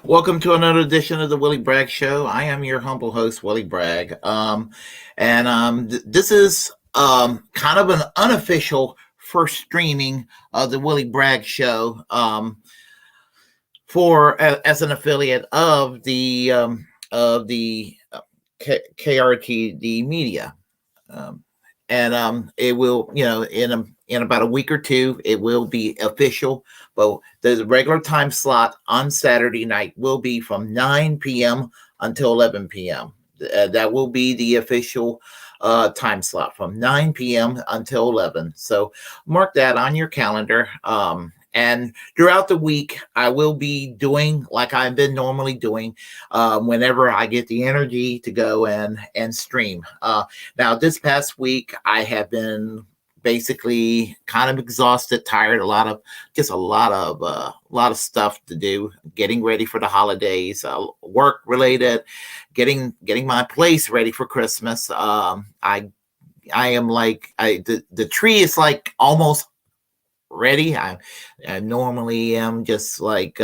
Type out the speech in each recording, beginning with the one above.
Welcome to another edition of the Willie Bragg Show. I am your humble host, Willie Bragg. This is kind of an unofficial first streaming of the Willie Bragg Show as an affiliate of the KRTD Media. It will, in about a week or two, it will be official. But the regular time slot on Saturday night will be from 9 p.m. until 11 p.m. That will be the official time slot from 9 p.m. until 11. So mark that on your calendar. And throughout the week, I will be doing like I've been normally doing whenever I get the energy to go and stream. Now, this past week, I have been basically kind of exhausted, tired, a lot of stuff to do, getting ready for the holidays, work related, getting my place ready for Christmas. I am like, the tree is like almost ready. I normally am just like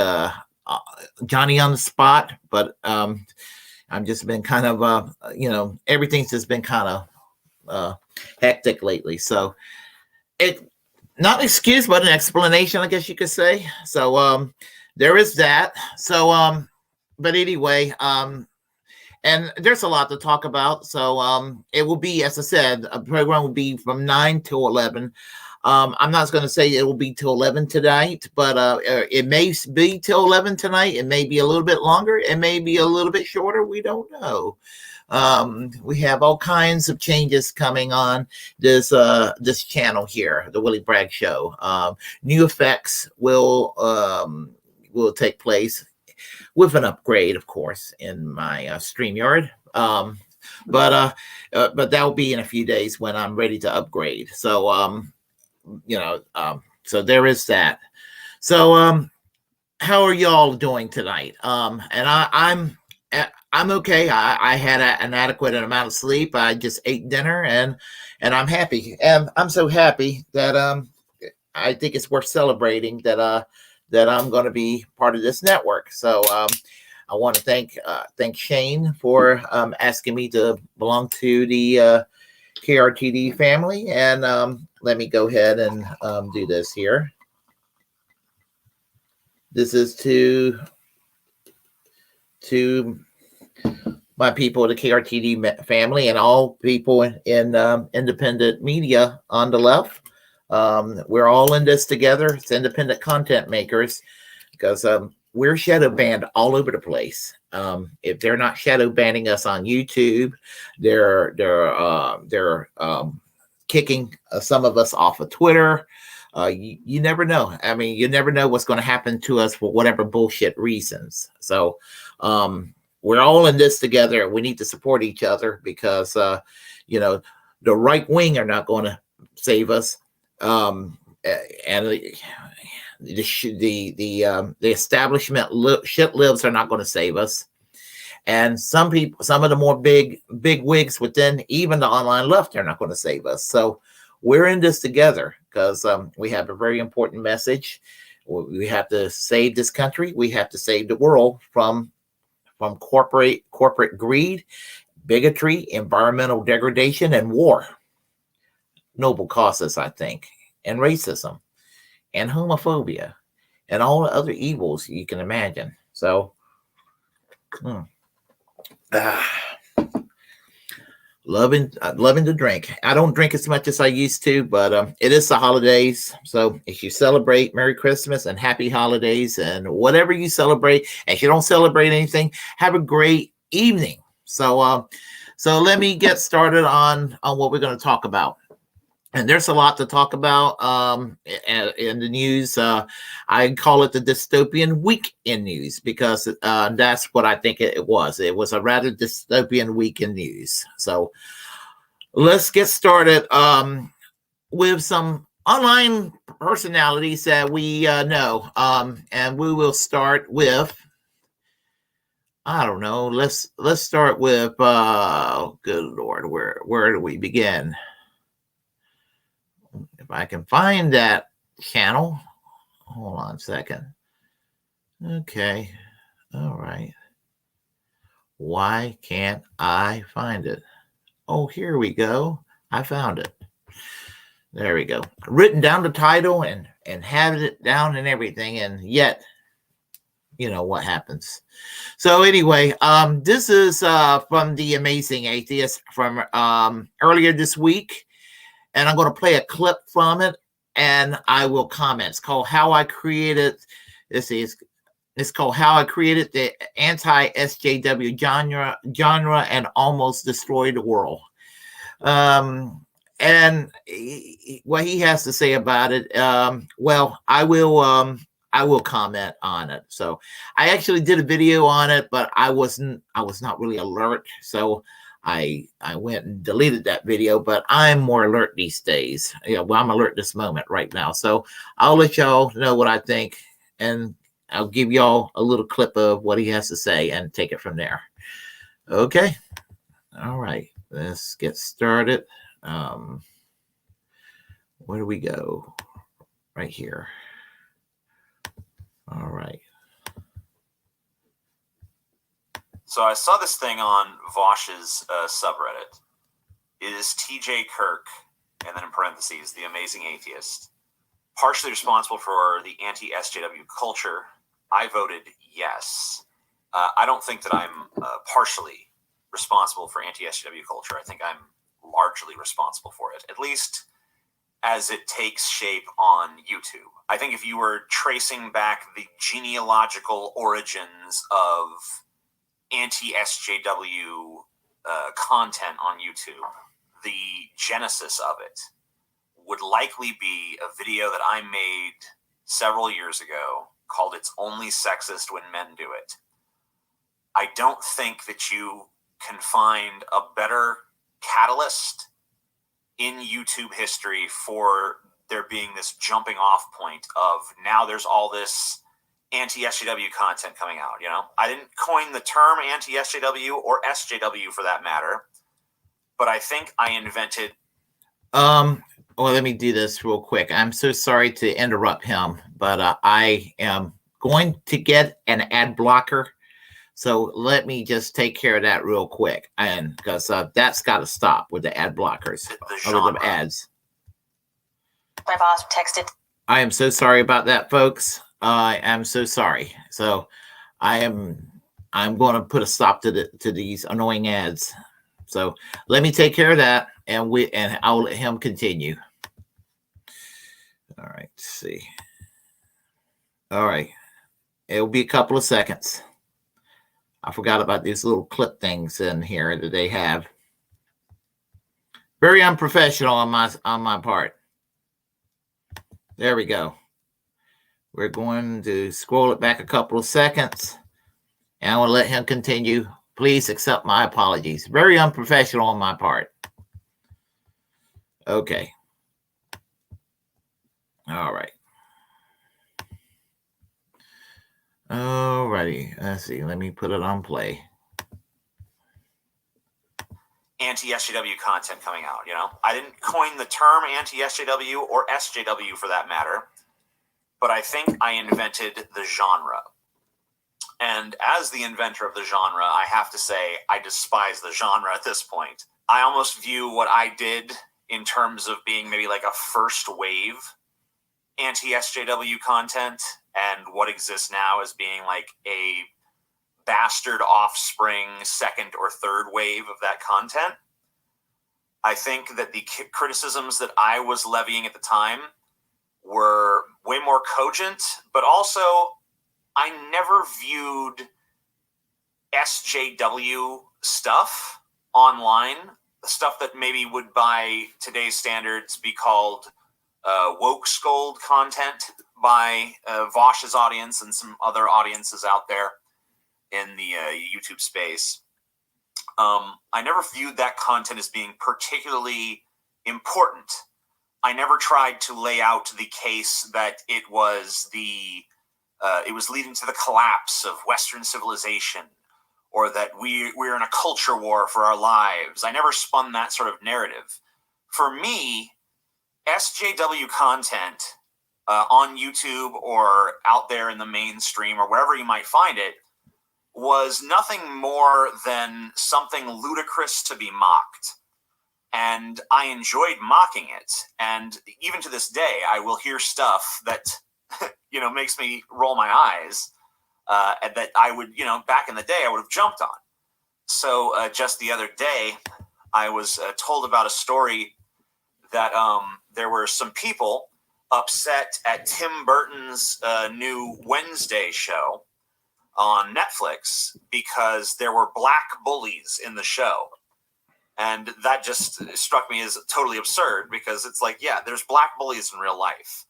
Johnny on the spot, but I've just been kind of everything's just been kind of hectic lately. So it not an excuse, but an explanation, I guess you could say. So there is that. So but anyway, and there's a lot to talk about. So it will be, as I said, a program will be from 9 to 11. I'm not going to say it will be till 11 tonight, but it may be till 11 tonight. It may be a little bit longer. It may be a little bit shorter. We don't know. We have all kinds of changes coming on this channel here, the Willie Bragg Show. New effects will take place with an upgrade, of course, in my StreamYard. But that will be in a few days when I'm ready to upgrade. So so there is that. So how are y'all doing tonight? And I'm okay. I had an adequate amount of sleep. I just ate dinner and I'm happy. And I'm so happy that I think it's worth celebrating that I'm going to be part of this network. So I want to thank Shane for asking me to belong to the KRTD family. And let me go ahead and do this here. This is to my people, the KRTD family, and all people in independent media on the left. We're all in this together. It's independent content makers, because we're shadow banned all over the place. If they're not shadow banning us on YouTube, they're kicking some of us off of Twitter. You never know. I mean, you never know what's going to happen to us for whatever bullshit reasons. So we're all in this together. We need to support each other, because the right wing are not going to save us, and the establishment shit lives are not going to save us. And some people, some of the more big wigs within even the online left are not going to save us. So we're in this together, because we have a very important message. We have to save this country. We have to save the world from corporate greed, bigotry, environmental degradation, and war. Noble causes, I think, and racism, and homophobia, and all the other evils you can imagine. So, loving to drink. I don't drink as much as I used to, but it is the holidays. So if you celebrate, Merry Christmas and Happy Holidays, and whatever you celebrate. And if you don't celebrate anything, have a great evening. So let me get started on what we're going to talk about. And there's a lot to talk about in the news. I call it the dystopian week in news because that's what I think it was. It was a rather dystopian week in news. So let's get started with some online personalities that we know. And we will start with, I don't know. Let's start with good Lord, where do we begin? If I can find that channel, hold on a second. Okay, all right. Why can't I find it? Oh, here we go. I found it. There we go. Written down the title and had it down and everything, and yet, you know what happens. So anyway, this is from the Amazing Atheist from earlier this week. And I'm going to play a clip from it, and I will comment. It's called "How I Created." It's called "How I Created the Anti-SJW genre and Almost Destroyed the World." And what he has to say about it. Well, I will comment on it. So I actually did a video on it, but I was not really alert. So I went and deleted that video, but I'm more alert these days. Yeah, well, I'm alert this moment right now. So I'll let y'all know what I think, and I'll give y'all a little clip of what he has to say and take it from there. Okay. All right. Let's get started. Where do we go? Right here. All right. So I saw this thing on Vosh's subreddit. It is TJ Kirk, and then in parentheses, the Amazing Atheist, partially responsible for the anti-SJW culture. I voted yes. I don't think that I'm partially responsible for anti-SJW culture. I think I'm largely responsible for it, at least as it takes shape on YouTube. I think if you were tracing back the genealogical origins of anti-SJW content on YouTube, the genesis of it would likely be a video that I made several years ago called "It's Only Sexist When Men Do It." I don't think that you can find a better catalyst in YouTube history for there being this jumping off point of now there's all this anti-SJW content coming out. You know, I didn't coin the term anti-SJW or SJW for that matter, but I think I invented. Well, let me do this real quick. I'm so sorry to interrupt him, but I am going to get an ad blocker. So let me just take care of that real quick, and because that's got to stop with the ad blockers or the ads. My boss texted. I am so sorry about that, folks. I am so sorry. So I'm going to put a stop to these annoying ads. So let me take care of that, and I'll let him continue. All right, let's see. All right, it'll be a couple of seconds. I forgot about these little clip things in here that they have. Very unprofessional on my part. There we go. We're going to scroll it back a couple of seconds, and I will let him continue. Please accept my apologies. Very unprofessional on my part. Okay. All right. All righty. Let's see. Let me put it on play. Anti-SJW content coming out, you know? I didn't coin the term anti-SJW or SJW for that matter, but I think I invented the genre. And as the inventor of the genre, I have to say I despise the genre at this point. I almost view what I did in terms of being maybe like a first wave anti-SJW content and what exists now as being like a bastard offspring second or third wave of that content. I think that the criticisms that I was levying at the time were way more cogent, but also I never viewed SJW stuff online stuff that maybe would, by today's standards, be called woke scold content by Vosh's audience and some other audiences out there in the YouTube space. I never viewed that content as being particularly important. I never tried to lay out the case that it was leading to the collapse of Western civilization, or that we're in a culture war for our lives. I never spun that sort of narrative. For me, SJW content on YouTube or out there in the mainstream or wherever you might find it was nothing more than something ludicrous to be mocked. And I enjoyed mocking it. And even to this day, I will hear stuff that, makes me roll my eyes, and that I would, back in the day, I would have jumped on. So just the other day, I was told about a story that there were some people upset at Tim Burton's new Wednesday show on Netflix because there were black bullies in the show. And that just struck me as totally absurd, because it's like, yeah, there's black bullies in real life.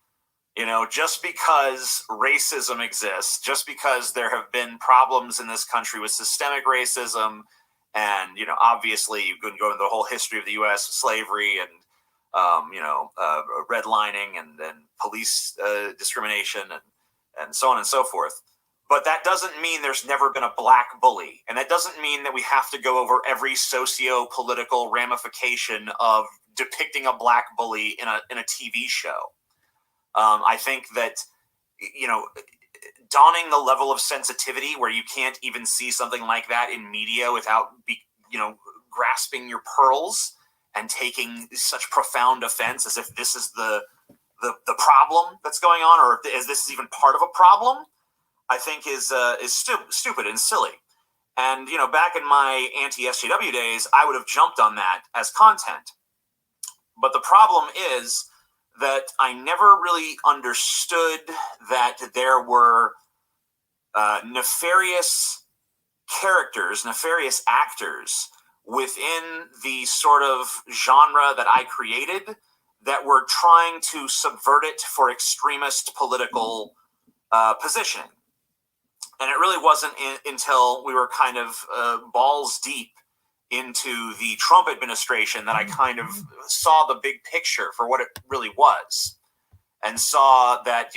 Just because racism exists, just because there have been problems in this country with systemic racism, and, obviously you can go into the whole history of the U.S., slavery and, redlining and police discrimination and so on and so forth. But that doesn't mean there's never been a black bully. And that doesn't mean that we have to go over every socio-political ramification of depicting a black bully in a TV show. I think that, donning the level of sensitivity where you can't even see something like that in media without, grasping your pearls and taking such profound offense as if this is the problem that's going on, or as this is even part of a problem, I think is stupid and silly. And, back in my anti-SJW days, I would have jumped on that as content. But the problem is that I never really understood that there were nefarious characters, nefarious actors within the sort of genre that I created that were trying to subvert it for extremist political positioning. And it really wasn't until we were kind of balls deep into the Trump administration that I kind of saw the big picture for what it really was, and saw that,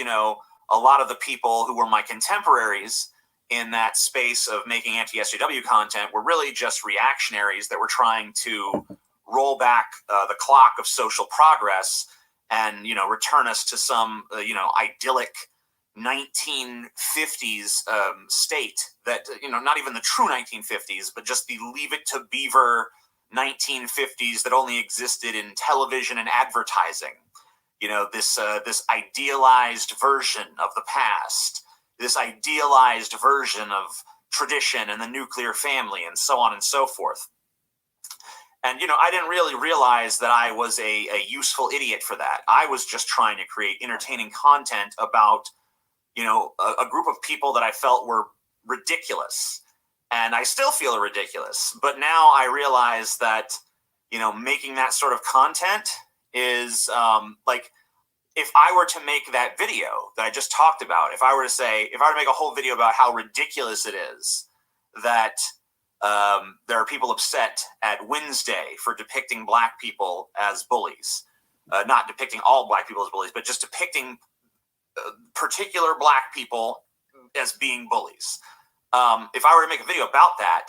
a lot of the people who were my contemporaries in that space of making anti-SJW content were really just reactionaries that were trying to roll back the clock of social progress and, return us to some, idyllic 1950s state that, not even the true 1950s, but just the Leave It to Beaver 1950s that only existed in television and advertising. This idealized version of the past, this idealized version of tradition and the nuclear family, and so on and so forth. And, I didn't really realize that I was a useful idiot for that. I was just trying to create entertaining content about, a group of people that I felt were ridiculous. And I still feel ridiculous. But now I realize that, making that sort of content is if I were to make that video that I just talked about, if I were to make a whole video about how ridiculous it is that there are people upset at Wednesday for depicting black people as bullies, not depicting all black people as bullies, but just depicting particular black people as being bullies. If I were to make a video about that,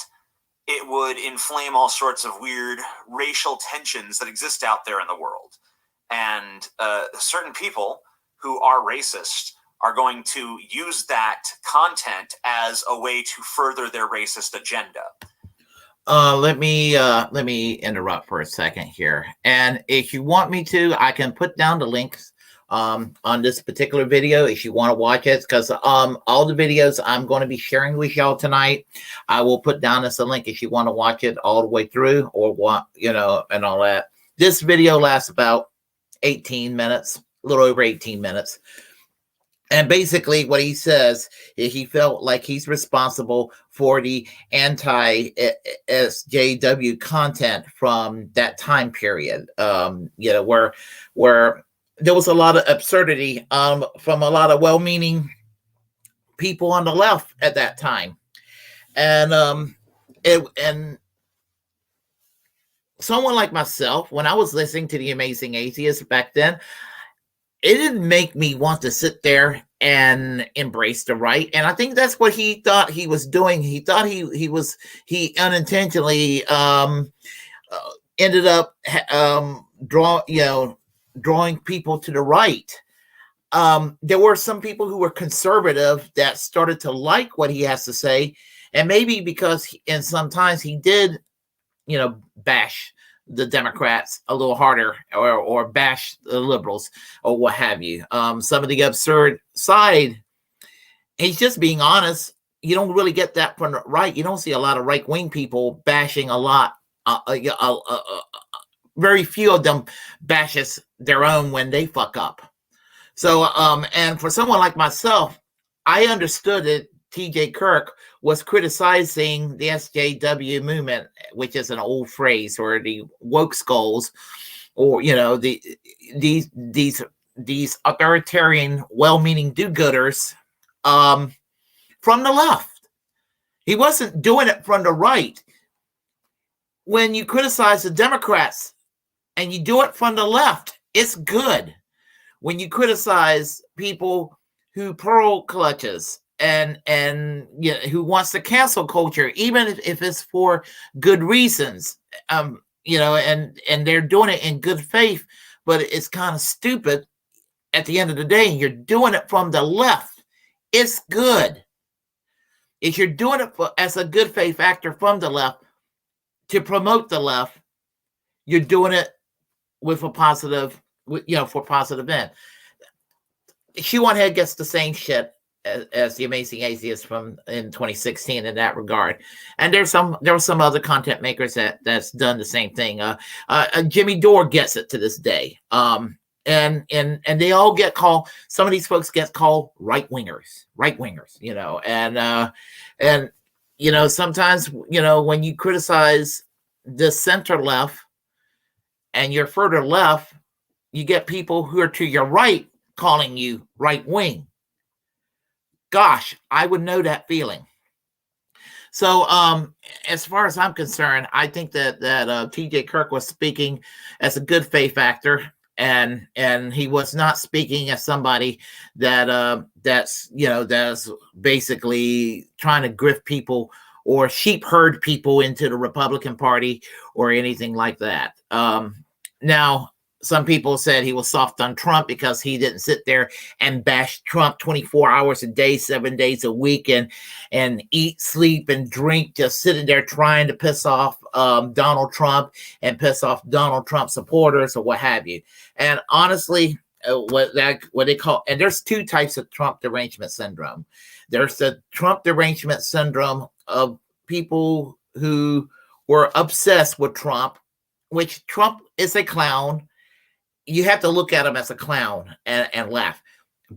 it would inflame all sorts of weird racial tensions that exist out there in the world. And certain people who are racist are going to use that content as a way to further their racist agenda. Let me interrupt for a second here. And if you want me to, I can put down the links on this particular video if you want to watch it, because all the videos I'm going to be sharing with y'all tonight, I will put down as a link if you want to watch it all the way through, or what, and all that. This video lasts about 18 minutes, a little over 18 minutes. And basically what he says is he felt like he's responsible for the anti-SJW content from that time period, where there was a lot of absurdity from a lot of well-meaning people on the left at that time. And someone like myself, when I was listening to The Amazing Atheist back then, it didn't make me want to sit there and embrace the right. And I think that's what he thought he was doing. He thought he unintentionally ended up drawing people to the right. There were some people who were conservative that started to like what he has to say, and maybe because and sometimes he did, bash the Democrats a little harder, or bash the liberals, or what have you. Some of the absurd side, he's just being honest. You don't really get that from the right. You don't see a lot of right-wing people bashing a lot. Very few of them bashes their own when they fuck up. So, and for someone like myself, I understood that T.J. Kirk was criticizing the SJW movement, which is an old phrase, or the woke skulls, or these authoritarian, well-meaning do-gooders from the left. He wasn't doing it from the right. When you criticize the Democrats and you do it from the left, it's good. When you criticize people who pearl clutches and who wants to cancel culture, even if it's for good reasons, and they're doing it in good faith, but it's kind of stupid at the end of the day, and you're doing it from the left, it's good. If you're doing it as a good faith actor from the left to promote the left, you're doing it with a positive, for positive end. Shoe on Head gets the same shit as the Amazing Atheist in 2016 in that regard, and there were some other content makers that's done the same thing. Jimmy Dore gets it to this day, and they all get called. Some of these folks get called right wingers, and sometimes when you criticize the center left and you're further left, you get people who are to your right calling you right wing. Gosh, I would know that feeling. So as far as I'm concerned, I think that T.J. Kirk was speaking as a good faith actor, and he was not speaking as somebody that's basically trying to grift people or sheep herd people into the Republican Party or anything like that. Now, some people said he was soft on Trump because he didn't sit there and bash Trump 24 hours a day, 7 days a week, and eat, sleep, and drink, just sitting there trying to piss off Donald Trump and piss off Donald Trump supporters or what have you. And honestly, what they call, and there's two types of Trump derangement syndrome. There's the Trump derangement syndrome of people who were obsessed with Trump, which Trump is a clown. You have to look at him as a clown and laugh.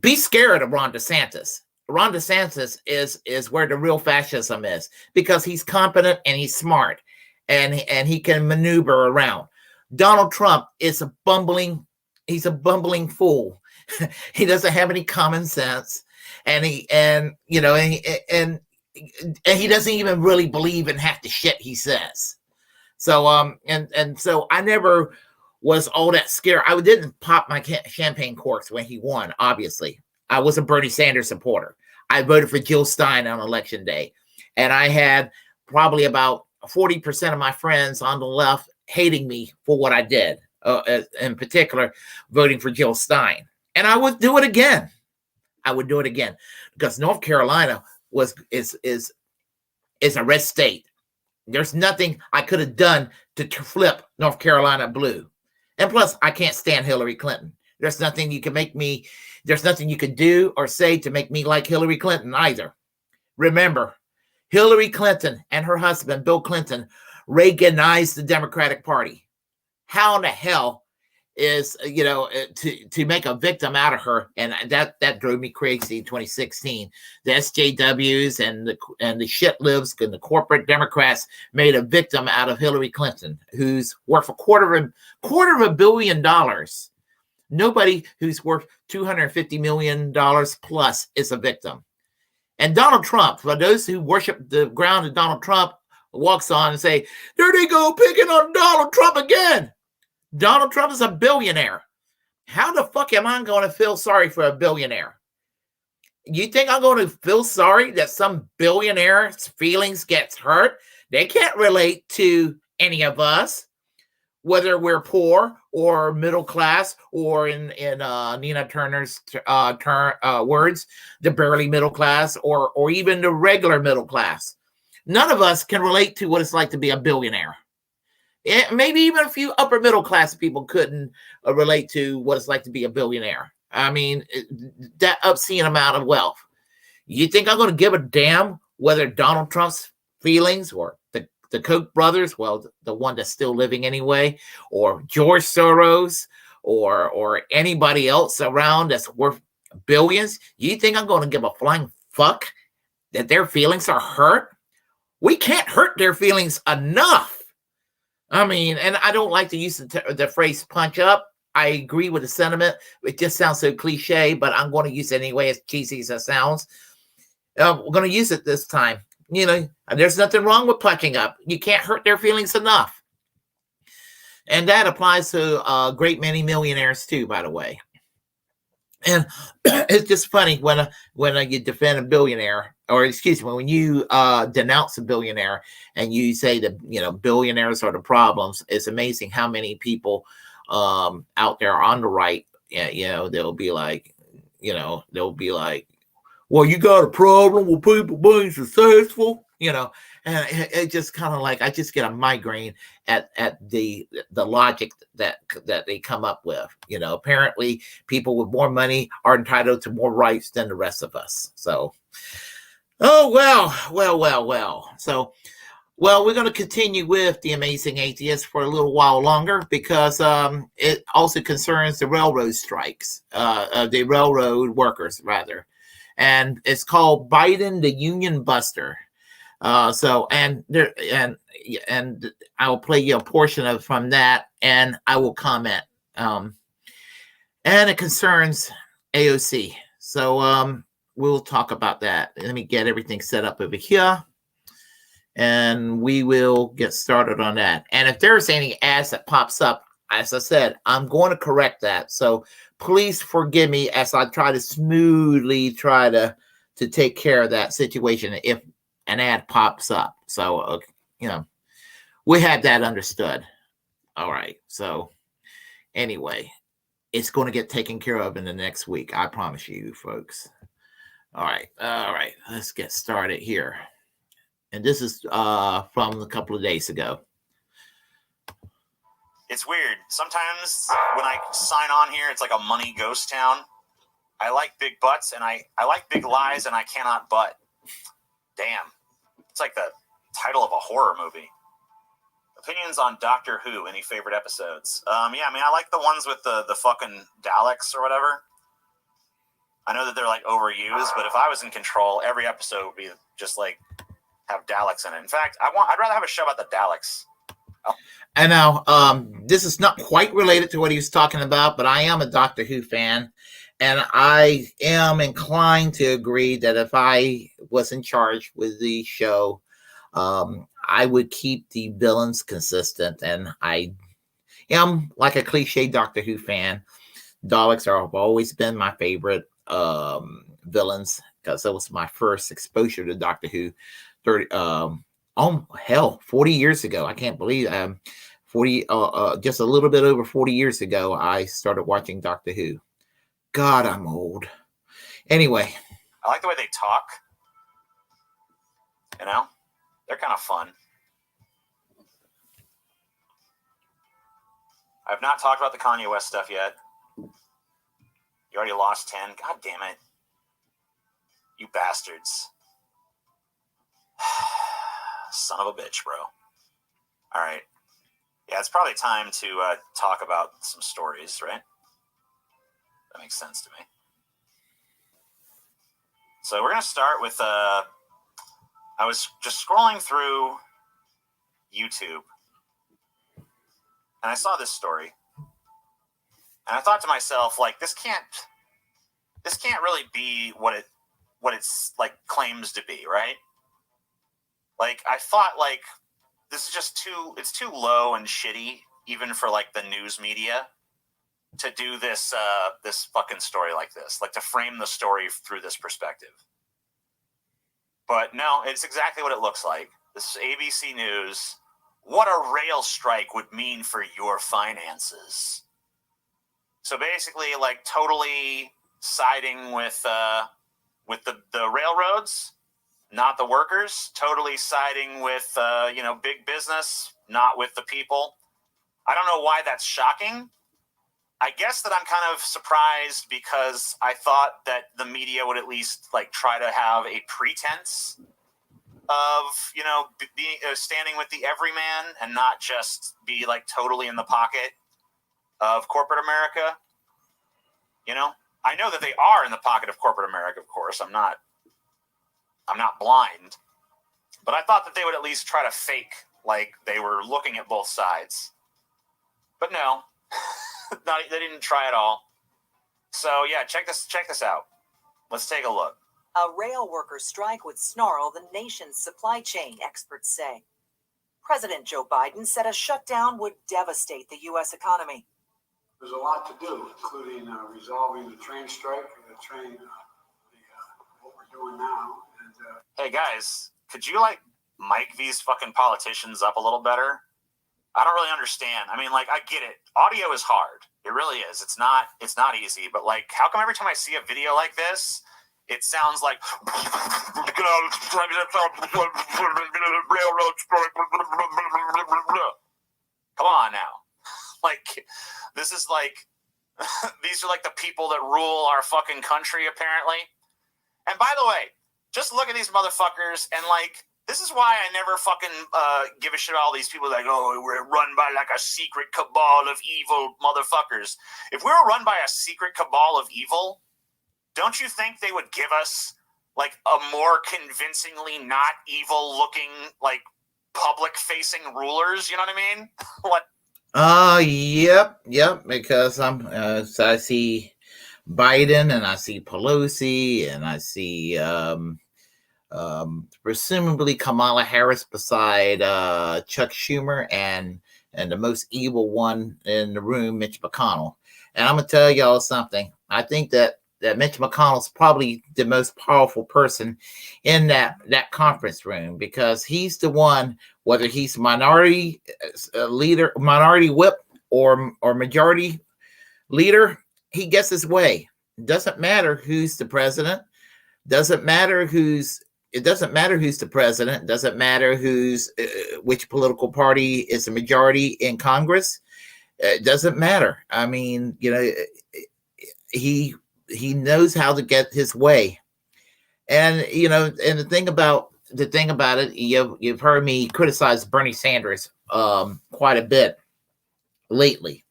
Be scared of Ron DeSantis. Ron DeSantis is where the real fascism is, because he's competent and he's smart and he can maneuver around. Donald Trump is he's a bumbling fool. He doesn't have any common sense, and he doesn't even really believe in half the shit he says. So so I never was all that scared. I didn't pop my champagne corks when he won, obviously. I was a Bernie Sanders supporter. I voted for Jill Stein on election day. And I had probably about 40% of my friends on the left hating me for what I did, in particular, voting for Jill Stein. And I would do it again. Because North Carolina is a red state. There's nothing I could have done to flip North Carolina blue. And plus, I can't stand Hillary Clinton. There's nothing you could do or say to make me like Hillary Clinton either. Remember, Hillary Clinton and her husband, Bill Clinton, Reaganized the Democratic Party. How in the hell is, to make a victim out of her, and that drove me crazy in 2016. The SJWs and the shit libs and the corporate Democrats made a victim out of Hillary Clinton, who's worth $250 million. Nobody who's worth $250 million plus is a victim. And Donald Trump, for those who worship the ground that Donald Trump walks on and say, there they go picking on Donald Trump again. Donald Trump is a billionaire. How the fuck am I going to feel sorry for a billionaire? You think I'm going to feel sorry that some billionaire's feelings gets hurt? They can't relate to any of us, whether we're poor or middle class, or in Nina Turner's words, the barely middle class, or even the regular middle class. None of us can relate to what it's like to be a billionaire. Maybe even a few upper middle class people couldn't relate to what it's like to be a billionaire. I mean, that obscene amount of wealth. You think I'm going to give a damn whether Donald Trump's feelings, or the Koch brothers, well, the one that's still living anyway, or George Soros, or anybody else around that's worth billions? You think I'm going to give a flying fuck that their feelings are hurt? We can't hurt their feelings enough. I mean, and I don't like to use the phrase punch up. I agree with the sentiment. It just sounds so cliche, but I'm going to use it anyway, as cheesy as it sounds. We're going to use it this time. There's nothing wrong with punching up. You can't hurt their feelings enough. And that applies to a great many millionaires too, by the way. And it's just funny when you defend a billionaire, or excuse me, when you denounce a billionaire and you say that billionaires are the problems. It's amazing how many people out there on the right, they'll be like, well, you got a problem with people being successful, and it just kind of like, I just get a migraine at the logic that they come up with. Apparently people with more money are entitled to more rights than the rest of us. So, oh, well. So, we're going to continue with the Amazing Atheist for a little while longer, because it also concerns the railroad strikes, the railroad workers rather. And it's called Biden the Union Buster. And I'll play you a portion of from that, and I will comment. And it concerns AOC. So we'll talk about that. Let me get everything set up over here, and we will get started on that. And if there's any ads that pops up, as I said, I'm going to correct that. So please forgive me as I try to smoothly to take care of that situation if an ad pops up. So, we had that understood. All right. So anyway, it's going to get taken care of in the next week. I promise you, folks. All right. Let's get started here. And this is from a couple of days ago. It's weird. Sometimes when I sign on here, it's like a money ghost town. I like big butts, and I like big lies, and I cannot butt. Damn. It's like the title of a horror movie. Opinions on Doctor Who. Any favorite episodes? I like the ones with the fucking Daleks or whatever. I know that they're like overused, but if I was in control, every episode would be just like have Daleks in it. In fact, I'd rather have a show about the Daleks. And now, this is not quite related to what he was talking about, but I am a Doctor Who fan, and I am inclined to agree that if I was in charge with the show, I would keep the villains consistent. And I am like a cliche Doctor Who fan. Daleks have always been my favorite villains, because that was my first exposure to Doctor Who. 40 years ago. I can't believe 40 just a little bit over 40 years ago I started watching Doctor Who. God, I'm old. Anyway, I like the way they talk. They're kind of fun. I've not talked about the Kanye West stuff yet. You already lost 10. God damn it. You bastards. Son of a bitch, bro. All right. Yeah, it's probably time to talk about some stories, right? That makes sense to me. So we're going to start with, I was just scrolling through YouTube, and I saw this story, and I thought to myself, like, this can't really be what it's like claims to be, right? Like, I thought, like, this is just it's too low and shitty, even for like the news media, to do this this fucking story like this, like to frame the story through this perspective. But no, it's exactly what it looks like. This is ABC News. What a rail strike would mean for your finances. So basically, like, totally siding with the railroads, not the workers. Totally siding with big business, not with the people. I don't know why that's shocking. I guess that I'm kind of surprised because I thought that the media would at least like try to have a pretense of, being standing with the everyman and not just be like totally in the pocket of corporate America. I know that they are in the pocket of corporate America, of course. I'm not blind, but I thought that they would at least try to fake like they were looking at both sides. But no, they didn't try at all. So yeah, check this out. Let's take a look. A rail worker strike would snarl the nation's supply chain, experts say. President Joe Biden said a shutdown would devastate the U.S. economy. There's a lot to do, including resolving the train strike, what we're doing now. And, hey guys, could you like mic these fucking politicians up a little better? I don't really understand. I mean, like, I get it. Audio is hard. It really is. It's not easy. But like, how come every time I see a video like this, it sounds like railroad strike. Come on now. Like, this is like, these are like the people that rule our fucking country, apparently. And by the way, just look at these motherfuckers and like, this is why I never fucking give a shit about all these people like, oh, we're run by like a secret cabal of evil motherfuckers. If we were run by a secret cabal of evil, don't you think they would give us like a more convincingly not evil looking, like public facing rulers? You know what I mean? What? Yep. Because so I see Biden and I see Pelosi and I see presumably Kamala Harris beside Chuck Schumer and the most evil one in the room, Mitch McConnell. And I'm gonna tell y'all something. I think that Mitch McConnell's probably the most powerful person in that conference room, because he's the one, whether he's minority leader, minority whip, or majority leader, he gets his way. Doesn't matter who's the president. Doesn't matter who's the president. Doesn't matter which political party is the majority in Congress. It doesn't matter. I mean, he knows how to get his way. And and the thing about it, you've heard me criticize Bernie Sanders quite a bit lately.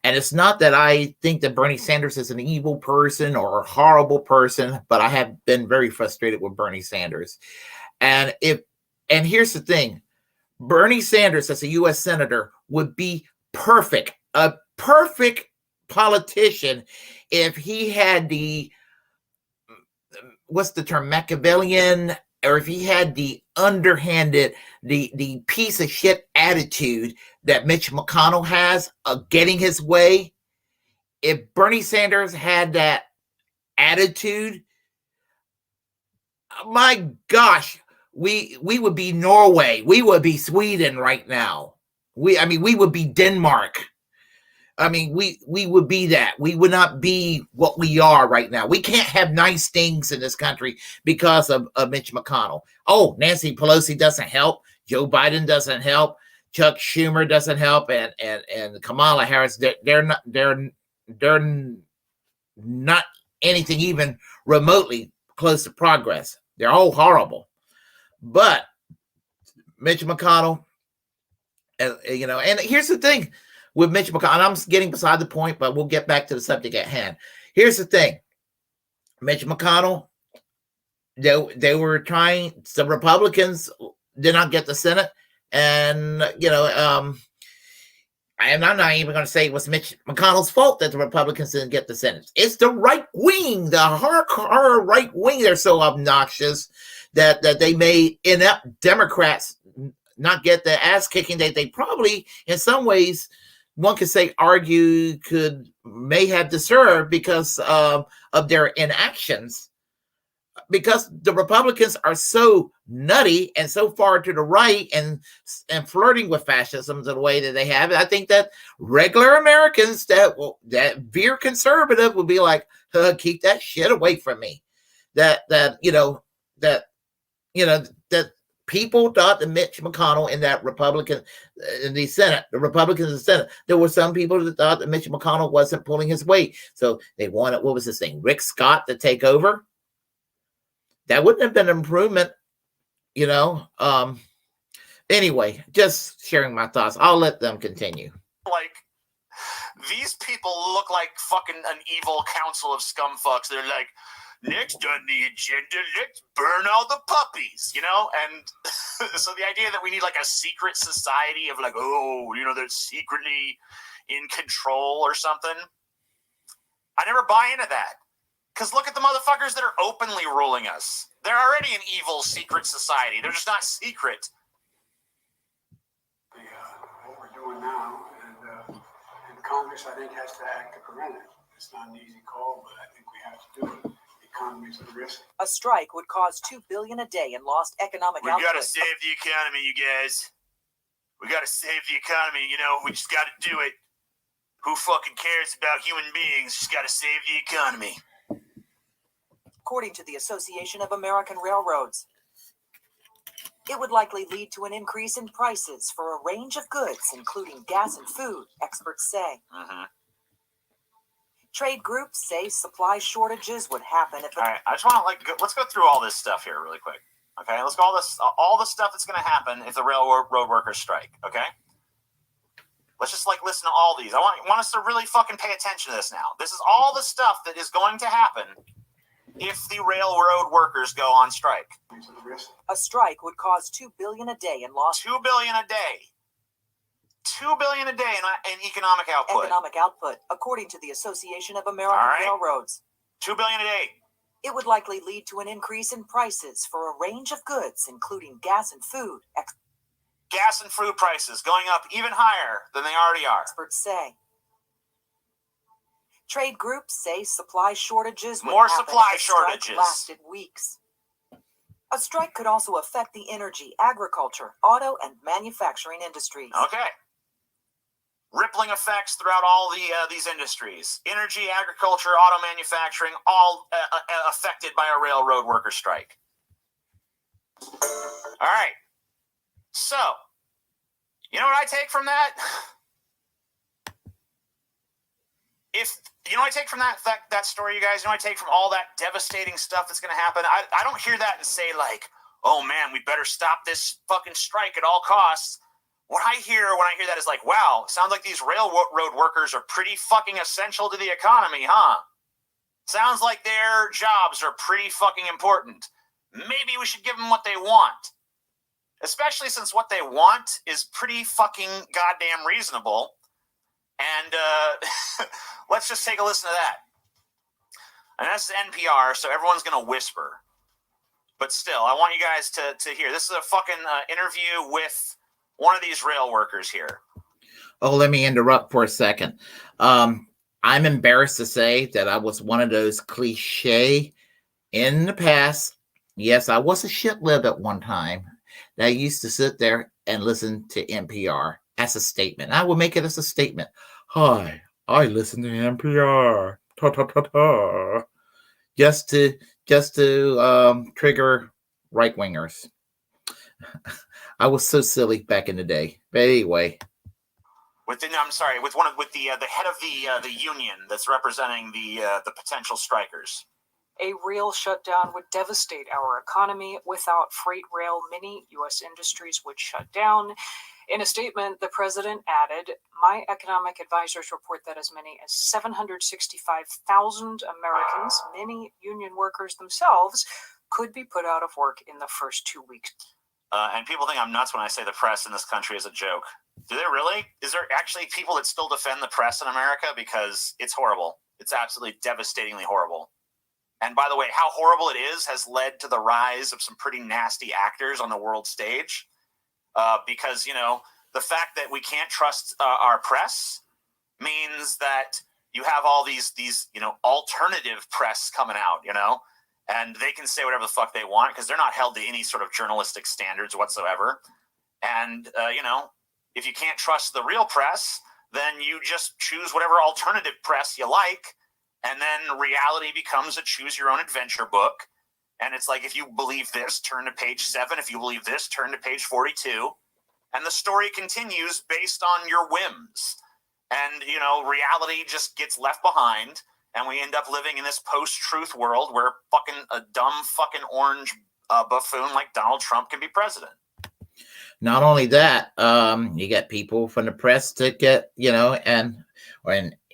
And it's not that I think that Bernie Sanders is an evil person or a horrible person, but I have been very frustrated with Bernie Sanders. And here's the thing, Bernie Sanders as a U.S. Senator would be a perfect politician if he had the, what's the term, Machiavellian, or if he had the underhanded, the piece of shit attitude that Mitch McConnell has of getting his way. If Bernie Sanders had that attitude, my gosh, we would be Norway. We would be Sweden right now. We would be Denmark. I mean, we would be that. We would not be what we are right now. We can't have nice things in this country because of Mitch McConnell. Oh, Nancy Pelosi doesn't help. Joe Biden doesn't help. Chuck Schumer doesn't help, and Kamala Harris. They're not anything even remotely close to progress. They're all horrible. But Mitch McConnell, And here's the thing with Mitch McConnell. And I'm getting beside the point, but we'll get back to the subject at hand. Here's the thing. Mitch McConnell, they were trying, the Republicans did not get the Senate. And, and I'm not even going to say it was Mitch McConnell's fault that the Republicans didn't get the Senate. It's the right wing, the hardcore right wing. They're so obnoxious that they made inept Democrats not get the ass kicking that they probably, in some ways, one could say, may have deserved because of their inactions. Because the Republicans are so nutty and so far to the right and flirting with fascism the way that they have, I think that regular Americans that veer conservative will be like, keep that shit away from me. That people thought that Mitch McConnell in that Republican in the Senate, the Republicans in the Senate, there were some people that thought that Mitch McConnell wasn't pulling his weight. So they wanted, what was his name, Rick Scott to take over. That wouldn't have been an improvement, Anyway, just sharing my thoughts. I'll let them continue. Like, these people look like fucking an evil council of scumfucks. They're like, next on the agenda, let's burn all the puppies, And so the idea that we need like a secret society of like, they're secretly in control or something. I never buy into that. Because look at the motherfuckers that are openly ruling us. They're already an evil secret society. They're just not secret. What we're doing now, and Congress, I think, has to act to prevent it. It's not an easy call, but I think we have to do it. The economy's at risk. A strike would cause $2 billion a day in lost economic output. We gotta save the economy, you guys. We gotta save the economy. We just gotta do it. Who fucking cares about human beings? Just gotta save the economy. According to the Association of American Railroads, it would likely lead to an increase in prices for a range of goods, including gas and food, experts say. Trade groups say supply shortages would happen if... All right, I just want to let's go through all this stuff here really quick. Okay, let's go all the stuff that's going to happen if the railroad workers strike. Okay, let's just listen to all these. I want us to really fucking pay attention to this now. This is all the stuff that is going to happen if the railroad workers go on strike. A strike would cause $2 billion a day in lost... $2 billion a day. $2 billion a day in economic output. Economic output, according to the Association of American Railroads. $2 billion a day. It would likely lead to an increase in prices for a range of goods, including gas and food. Gas and food prices going up even higher than they already are. Experts say. Trade groups say supply shortages would More happen supply if the strike shortages lasted weeks. A strike could also affect the energy, agriculture, auto, and manufacturing industries. Okay. Rippling effects throughout all these industries. Energy, agriculture, auto manufacturing, all affected by a railroad worker strike. All right. So, you know what I take from that? What I take from that story, you guys, I take from all that devastating stuff that's going to happen, I don't hear that and say like, oh man, we better stop this fucking strike at all costs. What I hear when I hear that is like, wow, sounds like these railroad workers are pretty fucking essential to the economy, huh? Sounds like their jobs are pretty fucking important. Maybe we should give them what they want. Especially since what they want is pretty fucking goddamn reasonable. And let's just take a listen to that. And that's NPR, so everyone's going to whisper. But still, I want you guys to hear. This is a fucking interview with one of these rail workers here. Oh, let me interrupt for a second. I'm embarrassed to say that I was one of those cliche in the past. Yes, I was a shitlib at one time. That I used to sit there and listen to NPR as a statement. I would make it as a statement. Hi, I listen to NPR. Ta ta ta ta. Just to trigger right wingers. I was so silly back in the day. But anyway, with the head of the union that's representing the potential strikers. A real shutdown would devastate our economy. Without freight rail, many U.S. industries would shut down. In a statement, the president added, "My economic advisors report that as many as 765,000 Americans, many union workers themselves, could be put out of work in the first 2 weeks." And people think I'm nuts when I say the press in this country is a joke. Do they really? Is there actually people that still defend the press in America? Because it's horrible. It's absolutely devastatingly horrible. And by the way, how horrible it is has led to the rise of some pretty nasty actors on the world stage. Because, you know, the fact that we can't trust our press means that you have all these, you know, alternative press coming out, you know, and they can say whatever the fuck they want because they're not held to any sort of journalistic standards whatsoever. And, you know, if you can't trust the real press, then you just choose whatever alternative press you like. And then reality becomes a choose your own adventure book. And it's like, if you believe this, turn to page 7. If you believe this, turn to page 42. And the story continues based on your whims. And, you know, reality just gets left behind. And we end up living in this post-truth world where fucking a dumb fucking orange buffoon like Donald Trump can be president. Not only that, you get people from the press to get, you know, and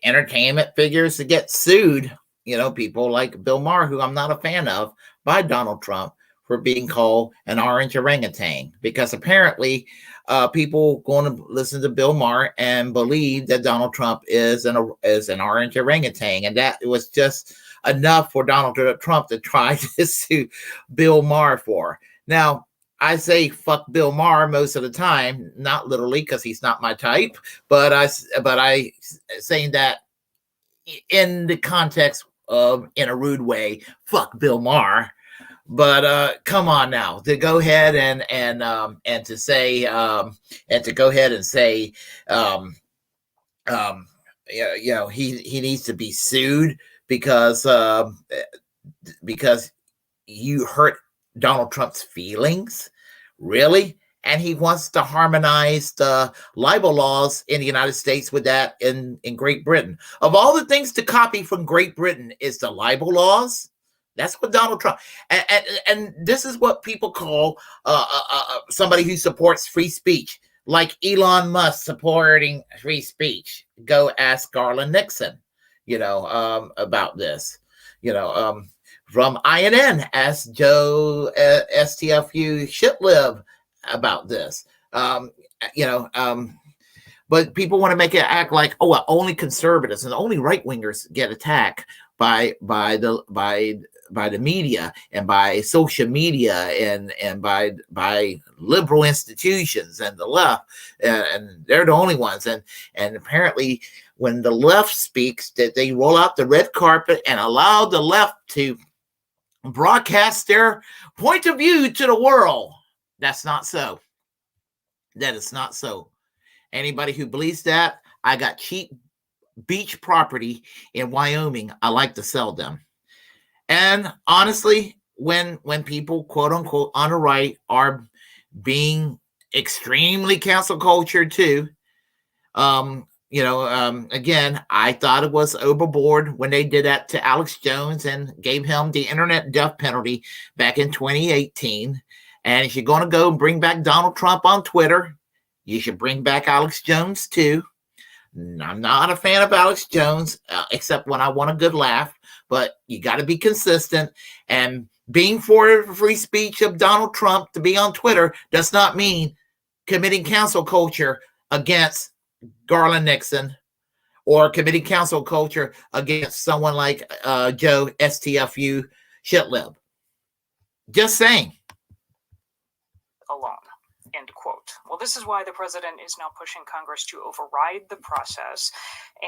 entertainment figures to get sued. You know, people like Bill Maher, who I'm not a fan of, by Donald Trump for being called an orange orangutan, because apparently people going to listen to Bill Maher and believe that Donald Trump is an orange orangutan, and that was just enough for Donald Trump to try to sue Bill Maher for. Now, I say fuck Bill Maher most of the time, not literally because he's not my type, but I saying that in the context of, in a rude way, fuck Bill Maher. But come on now, to go ahead and to say and to go ahead and say you know, he needs to be sued because you hurt Donald Trump's feelings, really? And he wants to harmonize the libel laws in the United States with that in Great Britain. Of all the things to copy from Great Britain is the libel laws. That's what Donald Trump, and this is what people call somebody who supports free speech, like Elon Musk supporting free speech. Go ask Garland Nixon, you know, about this, you know, from INN, ask Joe STFU shitlib about this, you know, but people want to make it act like, oh, well, only conservatives and only right wingers get attacked by the media and by social media and by liberal institutions and the left, and they're the only ones. And apparently, when the left speaks, that they roll out the red carpet and allow the left to broadcast their point of view to the world. That's not so. That is not so. Anybody who believes that, I got cheap beach property in Wyoming. I like to sell them. And honestly, when people, quote unquote, on the right are being extremely cancel culture too, you know, again, I thought it was overboard when they did that to Alex Jones and gave him the internet death penalty back in 2018. And if you're going to go and bring back Donald Trump on Twitter, you should bring back Alex Jones too. I'm not a fan of Alex Jones, except when I want a good laugh, but you got to be consistent. And being for free speech of Donald Trump to be on Twitter does not mean committing cancel culture against Garland Nixon or committing cancel culture against someone like Joe STFU shitlib. Just saying. Alone. End quote. Well, this is why the president is now pushing Congress to override the process.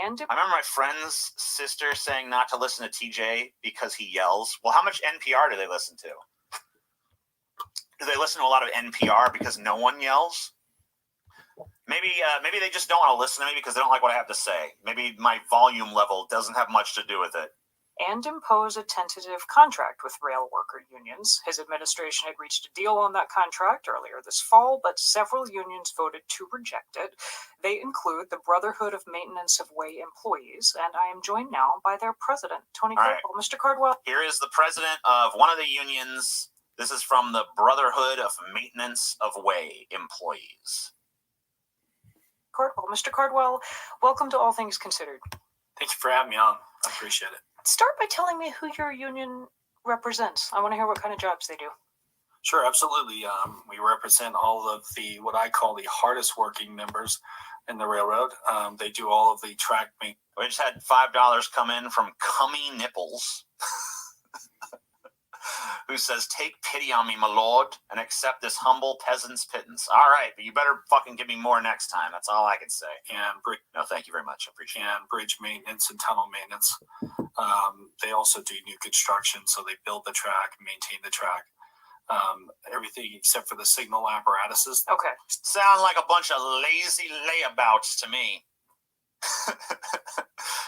And I remember my friend's sister saying not to listen to TJ because he yells. Well, how much NPR do they listen to? Do they listen to a lot of NPR because no one yells? Maybe they just don't want to listen to me because they don't like what I have to say. Maybe my volume level doesn't have much to do with it. And impose a tentative contract with rail worker unions. His administration had reached a deal on that contract earlier this fall, but several unions voted to reject it. They include the Brotherhood of Maintenance of Way Employees, and I am joined now by their president, Tony Cardwell. Right. Mr. Cardwell. Here is the president of one of the unions. This is from the Brotherhood of Maintenance of Way Employees. Cardwell. Mr. Cardwell, welcome to All Things Considered. Thank you for having me on. I appreciate it. Start by telling me who your union represents. I want to hear what kind of jobs they do. Sure, absolutely. We represent all of the, what I call the hardest working members in the railroad. They do all of the track maintenance. We just had $5 come in from Cummy Nipples, who says, "Take pity on me, my lord, and accept this humble peasant's pittance." All right, but you better fucking give me more next time. That's all I can say. And No, thank you very much. I appreciate it. and bridge maintenance and tunnel maintenance. They also do new construction, so they build the track, maintain the track. Everything except for the signal apparatuses. Okay. Sound like a bunch of lazy layabouts to me.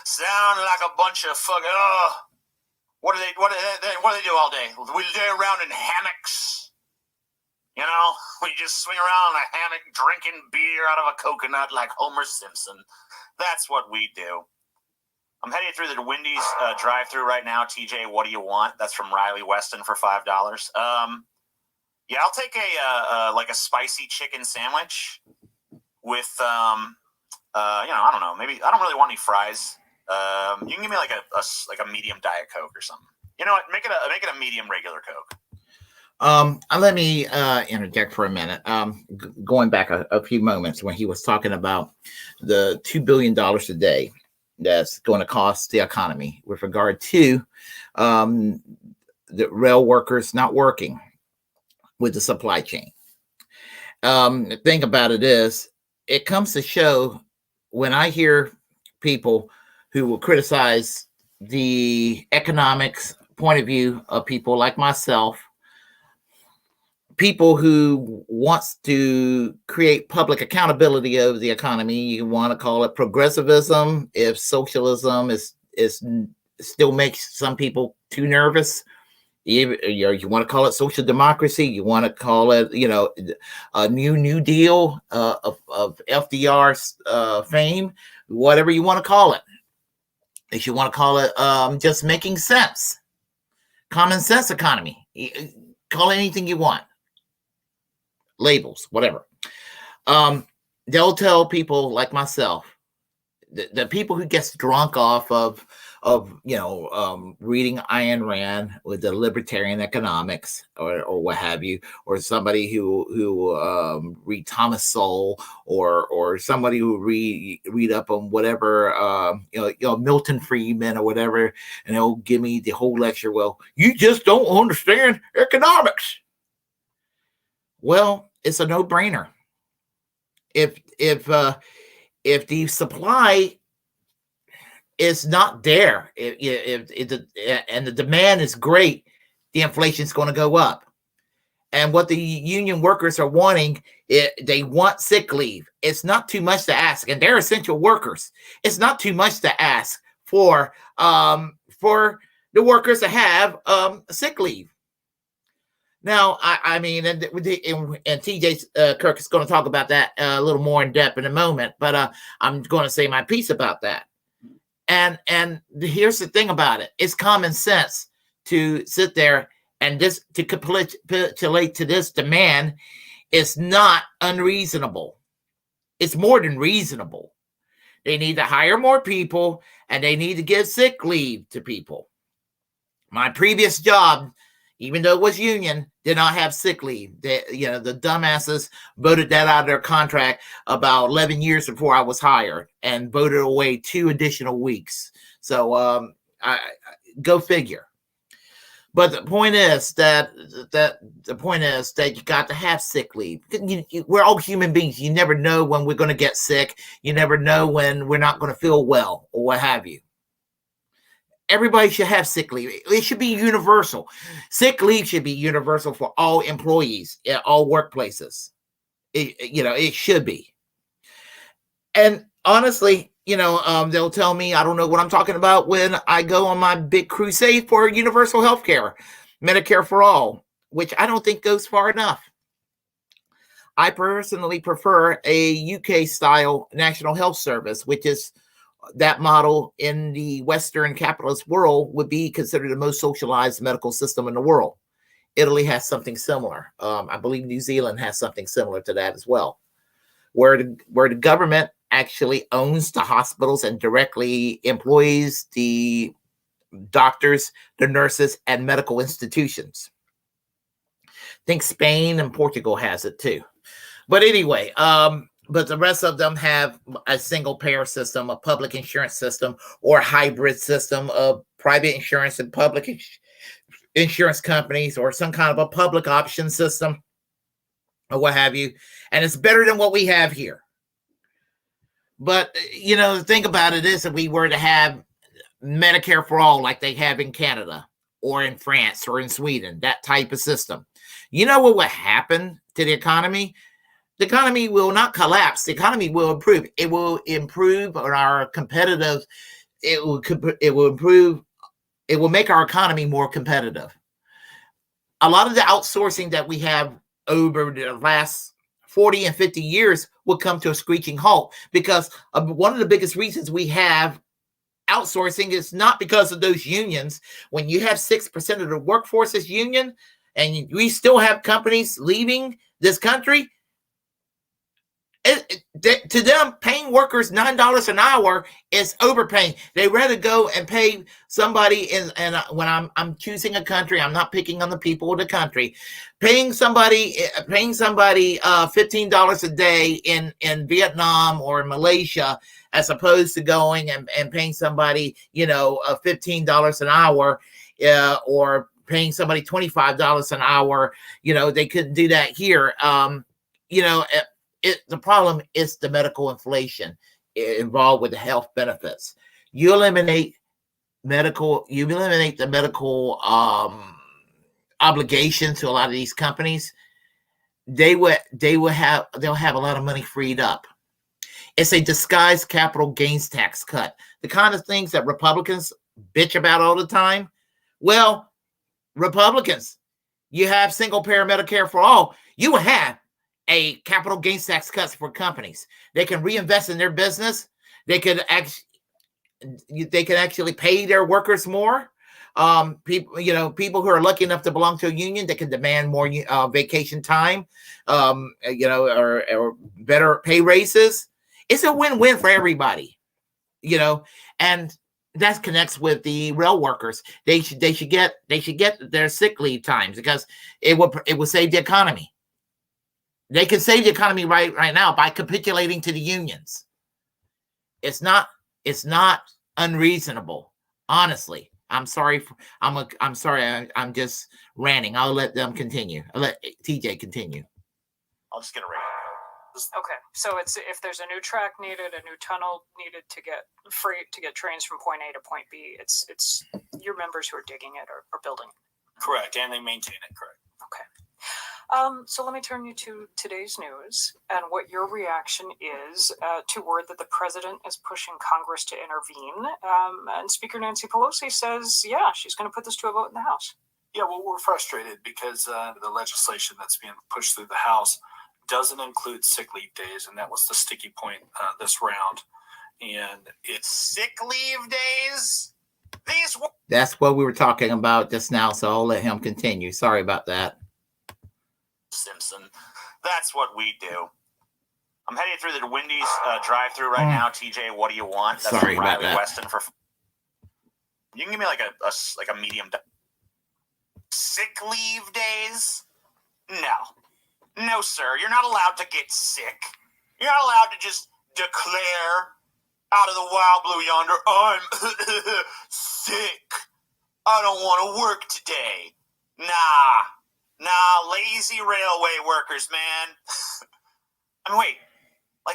Sound like a bunch of fucking. What do they do all day? We lay around in hammocks. You know, we just swing around in a hammock drinking beer out of a coconut like Homer Simpson. That's what we do. I'm heading through the Wendy's drive-thru right now. TJ, what do you want? That's from Riley Weston for $5. Yeah, I'll take a spicy chicken sandwich with I don't know, maybe I don't really want any fries. You can give me like a medium Diet Coke or something. You know what? Make it a medium regular Coke. Let me interject for a minute. Going back a few moments when he was talking about the $2 billion a day that's going to cost the economy with regard to the rail workers not working with the supply chain. The thing about it is, it comes to show when I hear people who will criticize the economics point of view of people like myself, people who wants to create public accountability of the economy. You want to call it progressivism, if socialism is still makes some people too nervous. You want to call it social democracy. You want to call it, a New Deal of FDR's fame, whatever you want to call it. If you want to call it just making sense, common sense economy, call it anything you want. Labels, whatever. They'll tell people like myself, the people who gets drunk off of reading Ayn Rand with the libertarian economics or what have you, or somebody who read Thomas Sowell or somebody who read up on whatever Milton Friedman or whatever, and they'll give me the whole lecture. Well, you just don't understand economics. Well, it's a no-brainer. If the supply is not there, and the demand is great, the inflation is going to go up. And what the union workers are wanting, they want sick leave. It's not too much to ask, and they're essential workers. It's not too much to ask for the workers to have sick leave. Now, I mean, and TJ Kirk is going to talk about that a little more in depth in a moment, but I'm going to say my piece about that. And here's the thing about it. It's common sense to sit there and to capitulate to this demand. It's not unreasonable. It's more than reasonable. They need to hire more people, and they need to give sick leave to people. My previous job, even though it was union, did not have sick leave. The dumbasses voted that out of their contract about 11 years before I was hired and voted away 2 additional weeks. So I go figure. But the point is that you got to have sick leave. We're all human beings. You never know when we're going to get sick. You never know when we're not going to feel well or what have you. Everybody should have sick leave. It should be universal. Sick leave should be universal for all employees at all workplaces. It should be. And honestly, they'll tell me I don't know what I'm talking about when I go on my big crusade for universal health care, Medicare for all, which I don't think goes far enough. I personally prefer a UK-style national health service, which is that model in the Western capitalist world would be considered the most socialized medical system in the world. Italy has something similar. I believe New Zealand has something similar to that as well, where the government actually owns the hospitals and directly employs the doctors, the nurses, and medical institutions. I think Spain and Portugal has it too. But anyway, but the rest of them have a single payer system, a public insurance system, or a hybrid system of private insurance and public insurance companies, or some kind of a public option system, or what have you. And it's better than what we have here. But, you know, the thing about it is, if we were to have Medicare for all like they have in Canada or in France or in Sweden, that type of system, you know what would happen to the economy? The economy will not collapse. The economy will improve. It will improve our competitive. It will improve. It will make our economy more competitive. A lot of the outsourcing that we have over the last 40 and 50 years will come to a screeching halt, because one of the biggest reasons we have outsourcing is not because of those unions. When you have 6% of the workforce is union, and we still have companies leaving this country, to them, paying workers $9 an hour is overpaying. They rather go and pay somebody and when I'm choosing a country, I'm not picking on the people of the country. Paying somebody $15 a day in Vietnam or Malaysia, as opposed to going and paying somebody, you know, $15 an hour, or paying somebody $25 an hour. You know, they couldn't do that here. You know. The problem is the medical inflation involved with the health benefits. You eliminate the medical obligation to a lot of these companies. They'll have a lot of money freed up. It's a disguised capital gains tax cut. The kind of things that Republicans bitch about all the time. Well, Republicans, you have single payer Medicare for all. You will have a capital gains tax cuts for companies. They can reinvest in their business. They can actually pay their workers more. People who are lucky enough to belong to a union, they can demand more vacation time, or better pay raises. It's a win-win for everybody, and that connects with the rail workers. They should get their sick leave times, because it will save the economy. They can save the economy right now by capitulating to the unions. It's not unreasonable, honestly. I'm sorry. I'm sorry. I'm just ranting. I'll let them continue. I'll let TJ continue. I'll just get a rate. Okay, so it's if there's a new track needed, a new tunnel needed to get trains from point A to point B, it's your members who are digging it or building it. Correct, and they maintain it. Correct. Okay. So let me turn you to today's news and what your reaction is to word that the president is pushing Congress to intervene. And Speaker Nancy Pelosi says, yeah, she's going to put this to a vote in the House. Yeah, well, we're frustrated because the legislation that's being pushed through the House doesn't include sick leave days, and that was the sticky point this round. And it's sick leave days. That's what we were talking about just now, so I'll let him continue. Sorry about that. Simpson. That's what we do. I'm heading through the Wendy's drive-through right now. TJ, what do you want? That's Sorry about that. Weston for. You can give me like a medium. Sick leave days? No, sir. You're not allowed to get sick. You're not allowed to just declare out of the wild blue yonder, I'm sick. I don't want to work today. Nah, lazy railway workers, man. I mean, wait.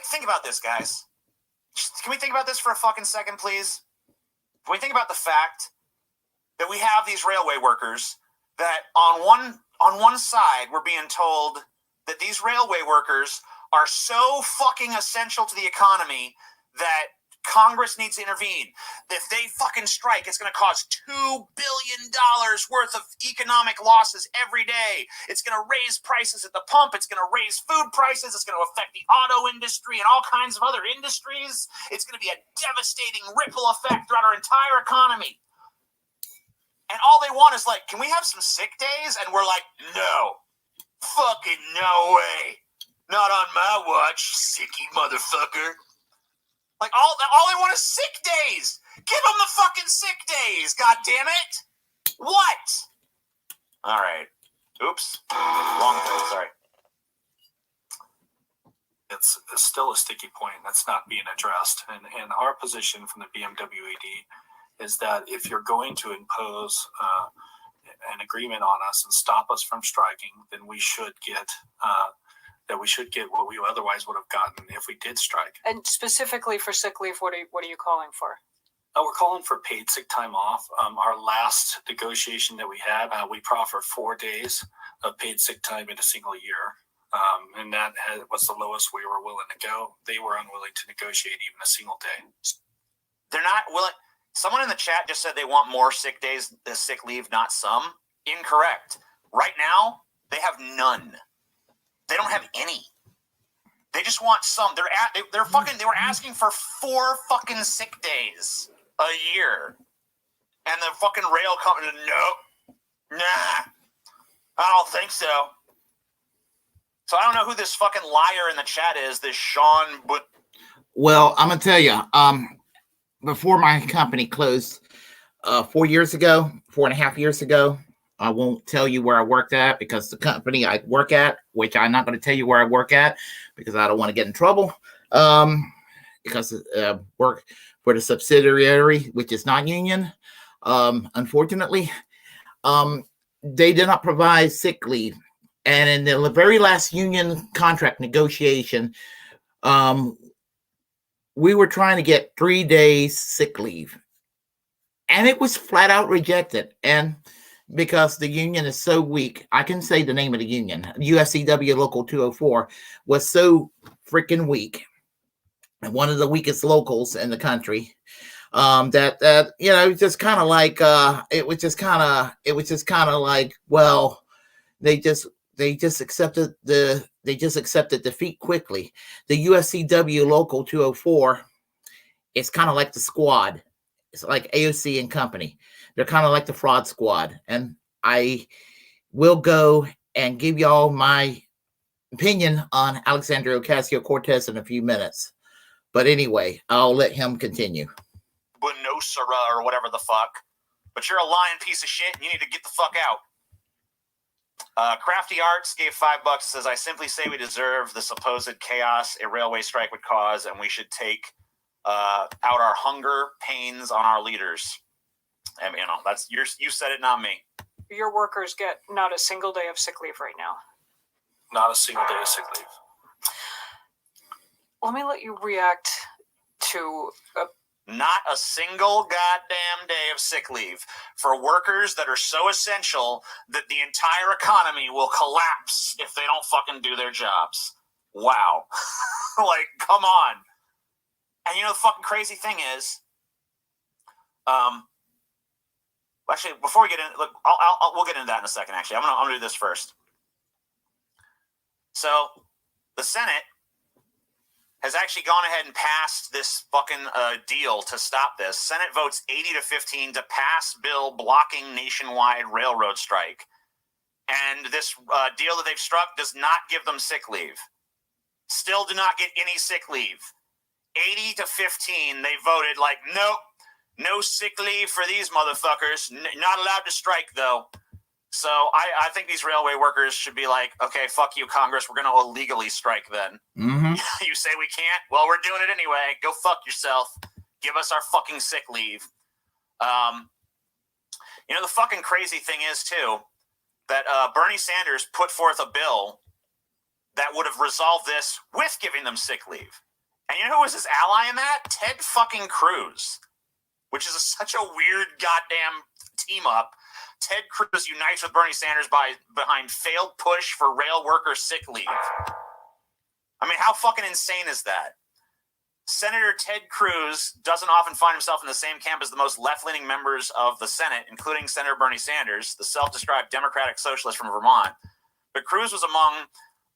Think about this, guys. Can we think about this for a fucking second, please? Can we think about the fact that we have these railway workers that on one side we're being told that these railway workers are so fucking essential to the economy that Congress needs to intervene. If they fucking strike, it's going to cause $2 billion worth of economic losses every day. It's going to raise prices at the pump. It's going to raise food prices. It's going to affect the auto industry and all kinds of other industries. It's going to be a devastating ripple effect throughout our entire economy. And all they want is can we have some sick days? And we're like, no. Fucking no way. Not on my watch, sicky motherfucker. Like all they want is sick days. Give them the fucking sick days. God damn it. What? All right. Oops. Wrong thing. Sorry. It's still a sticky point that's not being addressed. And our position from the BMWED is that if you're going to impose an agreement on us and stop us from striking, then we should get what we otherwise would have gotten if we did strike. And specifically for sick leave, what are you calling for? We're calling for paid sick time off. Our last negotiation that we had, we proffered 4 days of paid sick time in a single year. And that was the lowest we were willing to go. They were unwilling to negotiate even a single day. They're not willing. Someone in the chat just said they want more sick days, the sick leave, not some. Incorrect. Right now, they have none. They don't have any. They just want some. They were asking for 4 fucking sick days a year. And the fucking rail company, no. Nah. I don't think so. So I don't know who this fucking liar in the chat is, this Sean, but Well, I'm gonna tell you, before my company closed 4 years ago, 4.5 years ago, I won't tell you where I worked at because the company I work at, which I'm not going to tell you where I work at because I don't want to get in trouble, because work for the subsidiary, which is not union, unfortunately, they did not provide sick leave. And in the very last union contract negotiation, we were trying to get 3 days sick leave. And it was flat out rejected. And because the union is so weak, I can say the name of the union, USCW Local 204, was so freaking weak. And one of the weakest locals in the country. That you know, just kind of like it was just kind of like, well, they just accepted defeat quickly. The USCW Local 204 is kind of like the squad. It's like AOC and company. They're kind of like the fraud squad. And I will go and give y'all my opinion on Alexandria Ocasio-Cortez in a few minutes. But anyway, I'll let him continue. Bunosera or whatever the fuck. But you're a lying piece of shit and you need to get the fuck out. Crafty Arts gave $5, says, I simply say we deserve the supposed chaos a railway strike would cause, and we should take out our hunger pains on our leaders. And you know, that's you said it, not me. Your workers get not a single day of sick leave right now. Not a single day of sick leave. Let me let you react to Not a single goddamn day of sick leave for workers that are so essential that the entire economy will collapse if they don't fucking do their jobs. Wow. Like, come on. And you know the fucking crazy thing is, actually, before we get in, look, we'll get into that in a second. Actually, I'm gonna do this first. So, the Senate has actually gone ahead and passed this fucking deal to stop this. Senate votes 80-15 to pass bill blocking nationwide railroad strike. And this deal that they've struck does not give them sick leave. Still do not get any sick leave. 80-15, they voted like, nope, no sick leave for these motherfuckers. Not allowed to strike, though. So I think these railway workers should be like, okay, fuck you, Congress. We're going to illegally strike then. Mm-hmm. You say we can't? Well, we're doing it anyway. Go fuck yourself. Give us our fucking sick leave. You know, the fucking crazy thing is, too, that Bernie Sanders put forth a bill that would have resolved this with giving them sick leave. And you know who was his ally in that? Ted fucking Cruz, which is such a weird goddamn team up. Ted Cruz unites with Bernie Sanders behind failed push for rail worker sick leave. I mean, how fucking insane is that? Senator Ted Cruz doesn't often find himself in the same camp as the most left-leaning members of the Senate, including Senator Bernie Sanders, the self-described Democratic Socialist from Vermont. But Cruz was among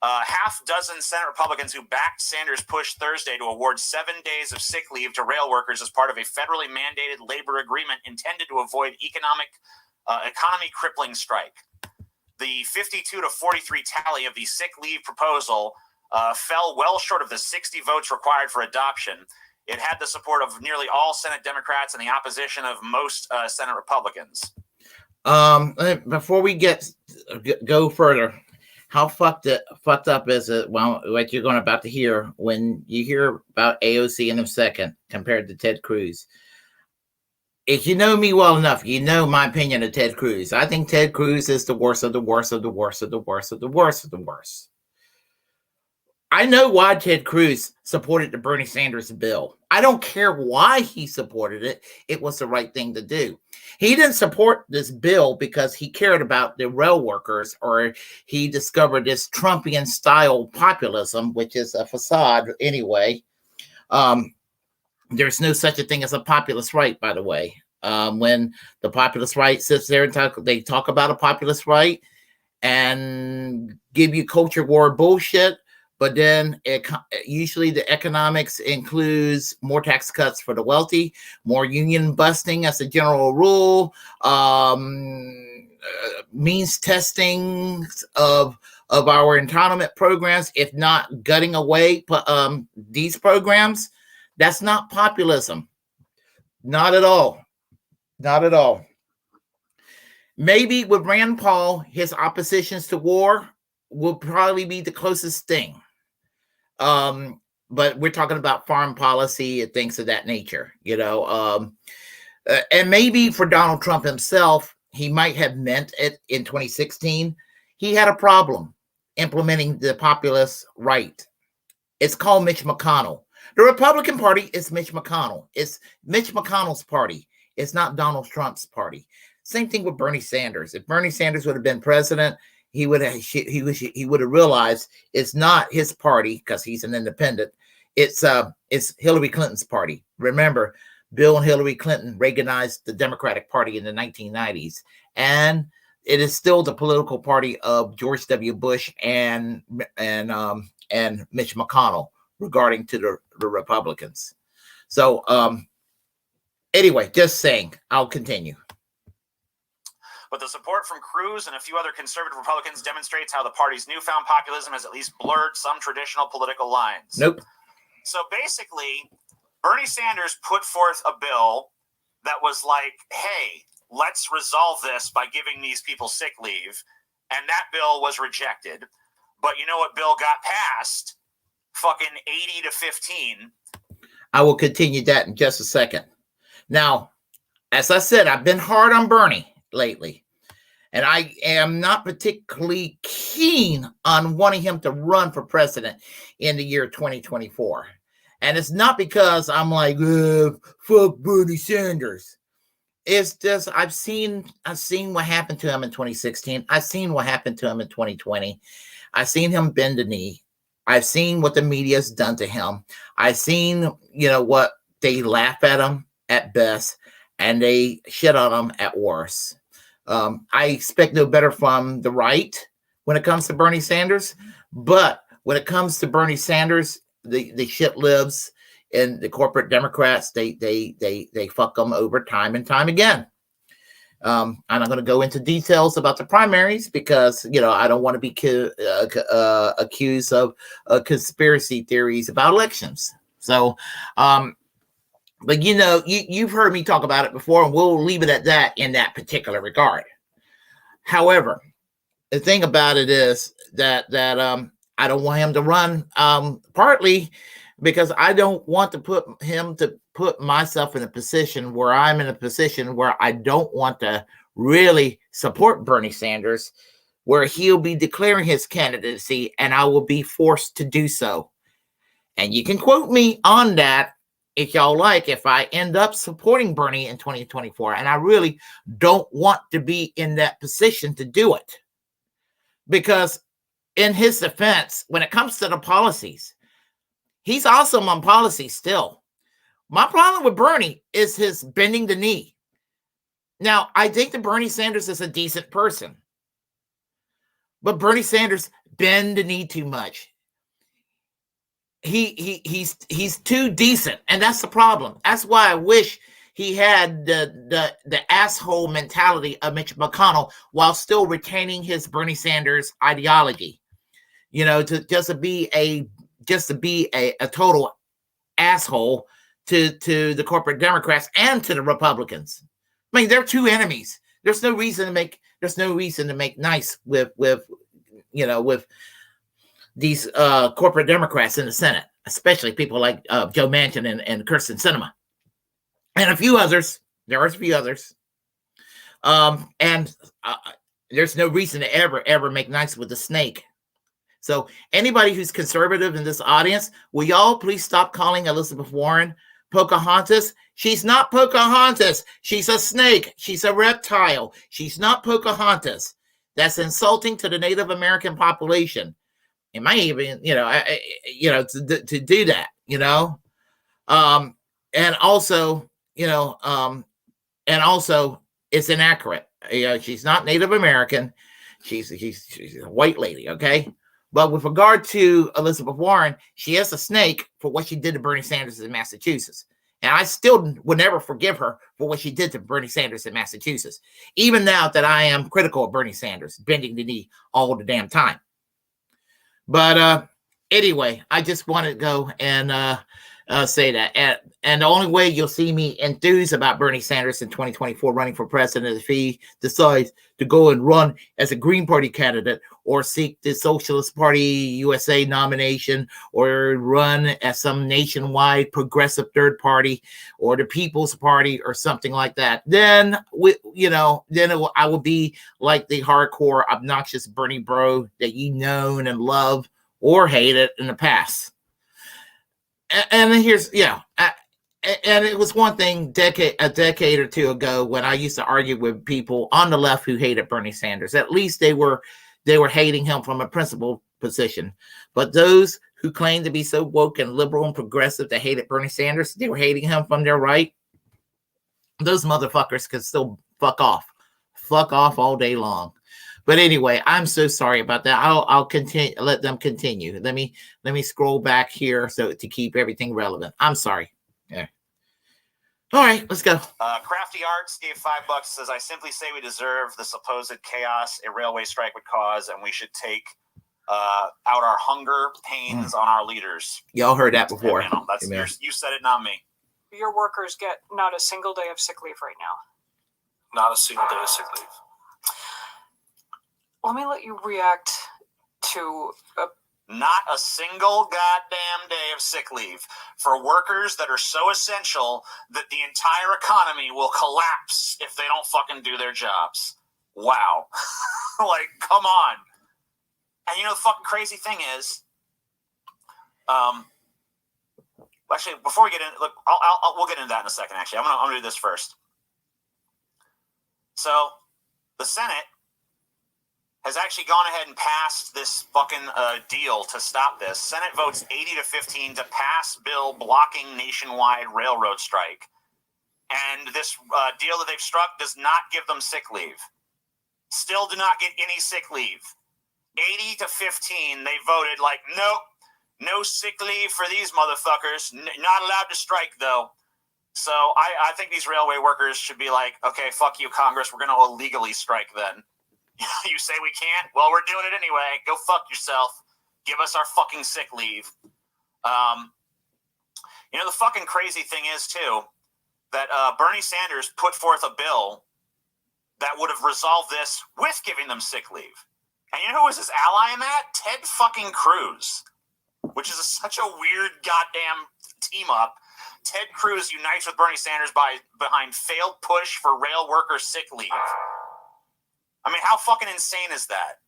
half dozen Senate Republicans who backed Sanders' push Thursday to award 7 days of sick leave to rail workers as part of a federally mandated labor agreement intended to avoid economy-crippling strike. The 52-43 tally of the sick leave proposal fell well short of the 60 votes required for adoption. It had the support of nearly all Senate Democrats and the opposition of most Senate Republicans. Before we go further, how fucked up is it? Well, what you're about to hear when you hear about AOC in a second compared to Ted Cruz. If you know me well enough, you know my opinion of Ted Cruz. I think Ted Cruz is the worst of the worst of the worst of the worst of the worst of the worst. I know why Ted Cruz supported the Bernie Sanders bill. I don't care why he supported it. It was the right thing to do. He didn't support this bill because he cared about the rail workers, or he discovered this Trumpian style populism, which is a facade anyway. There's no such a thing as a populist right, by the way. When the populist right sits there and they talk about a populist right and give you culture war bullshit. But then usually the economics includes more tax cuts for the wealthy, more union busting as a general rule, means testing of our entitlement programs, if not gutting away these programs. That's not populism. Not at all. Not at all. Maybe with Rand Paul, his oppositions to war will probably be the closest thing. But we're talking about foreign policy and things of that nature, and maybe for Donald Trump himself, he might have meant it in 2016. He had a problem implementing the populist right. It's called Mitch McConnell. The Republican Party is Mitch McConnell. It's Mitch McConnell's party. It's not Donald Trump's party. Same thing with Bernie Sanders. If Bernie Sanders would have been president, he would have realized it's not his party because he's an independent. It's Hillary Clinton's party. Remember, Bill and Hillary Clinton Reaganized the Democratic Party in the 1990s, and it is still the political party of George W. Bush and Mitch McConnell regarding to the Republicans. So anyway, just saying. I'll continue. But the support from Cruz and a few other conservative Republicans demonstrates how the party's newfound populism has at least blurred some traditional political lines. Nope. So basically, Bernie Sanders put forth a bill that was like, hey, let's resolve this by giving these people sick leave. And that bill was rejected. But you know what bill got passed? Fucking 80-15. I will continue that in just a second. Now, as I said, I've been hard on Bernie lately, and I am not particularly keen on wanting him to run for president in the year 2024. And it's not because I'm like, fuck Bernie Sanders. It's just I've seen what happened to him in 2016. I've seen what happened to him in 2020. I've seen him bend the knee. I've seen what the media's done to him. I've seen, what they laugh at him at best, and they shit on him at worst. I expect no better from the right when it comes to Bernie Sanders, but when it comes to Bernie Sanders, the shit lives in the corporate Democrats. They fuck them over time and time again. I'm not going to go into details about the primaries because I don't want to be accused of conspiracy theories about elections. So, but you've heard me talk about it before, and we'll leave it at that in that particular regard. However, the thing about it is that I don't want him to run, partly because I don't want to put myself in a position where I'm in a position where I don't want to really support Bernie Sanders, where he'll be declaring his candidacy and I will be forced to do so. And you can quote me on that if y'all like, if I end up supporting Bernie in 2024, and I really don't want to be in that position to do it. Because in his defense, when it comes to the policies, he's awesome on policy still. My problem with Bernie is his bending the knee. Now, I think that Bernie Sanders is a decent person, but Bernie Sanders bend the knee too much. He's too decent, and that's the problem. That's why I wish he had the asshole mentality of Mitch McConnell while still retaining his Bernie Sanders ideology. To be a total asshole to the corporate Democrats and to the Republicans. I mean, they're two enemies. There's no reason to make nice with these corporate Democrats in the Senate, especially people like Joe Manchin and Kirsten Sinema, and a few others. There are a few others. And there's no reason to ever make nice with the snake. So anybody who's conservative in this audience, will y'all please stop calling Elizabeth Warren Pocahontas? She's not Pocahontas. She's a snake. She's a reptile. She's not Pocahontas. That's insulting to the Native American population. It might even, to do that, and also, it's inaccurate. She's not Native American. She's a white lady, okay? But with regard to Elizabeth Warren, she is a snake for what she did to Bernie Sanders in Massachusetts. And I still would never forgive her for what she did to Bernie Sanders in Massachusetts, even now that I am critical of Bernie Sanders, bending the knee all the damn time. But anyway, I just wanted to go and say that. And the only way you'll see me enthuse about Bernie Sanders in 2024 running for president if he decides to go and run as a Green Party candidate or seek the Socialist Party USA nomination or run as some nationwide progressive third party or the People's Party or something like that. Then, I will be like the hardcore, obnoxious Bernie bro that you known and love or hated in the past. And here's, and it was one thing a decade or two ago when I used to argue with people on the left who hated Bernie Sanders. At least they were hating him from a principled position. But those who claimed to be so woke and liberal and progressive that hated Bernie Sanders, they were hating him from their right. Those motherfuckers could still fuck off all day long. But anyway, I'm so sorry about that. I'll continue. Let them continue. Let me scroll back here so to keep everything relevant. I'm sorry. Yeah. All right, let's go. Crafty Arts gave $5. Says, I simply say we deserve the supposed chaos a railway strike would cause, and we should take out our hunger pains on our leaders. Y'all heard that before. You said it, not me. Your workers get not a single day of sick leave right now. Not a single day of sick leave. Let me let you react to not a single goddamn day of sick leave for workers that are so essential that the entire economy will collapse if they don't fucking do their jobs. Wow. Like, come on. And the fucking crazy thing is, actually, before we get in, look, we'll get into that in a second. Actually, I'm gonna do this first. So, the Senate has actually gone ahead and passed this fucking deal to stop this. Senate votes 80-15 to pass bill blocking nationwide railroad strike. And this deal that they've struck does not give them sick leave. Still do not get any sick leave. 80-15, they voted like, nope, no sick leave for these motherfuckers. Not allowed to strike, though. So I think these railway workers should be like, okay, fuck you, Congress. We're going to illegally strike then. You say we can't? Well, we're doing it anyway. Go fuck yourself. Give us our fucking sick leave. The fucking crazy thing is, too, that Bernie Sanders put forth a bill that would have resolved this with giving them sick leave. And you know who was his ally in that? Ted fucking Cruz, which is such a weird goddamn team up. Ted Cruz unites with Bernie Sanders behind failed push for rail worker sick leave. I mean, how fucking insane is that?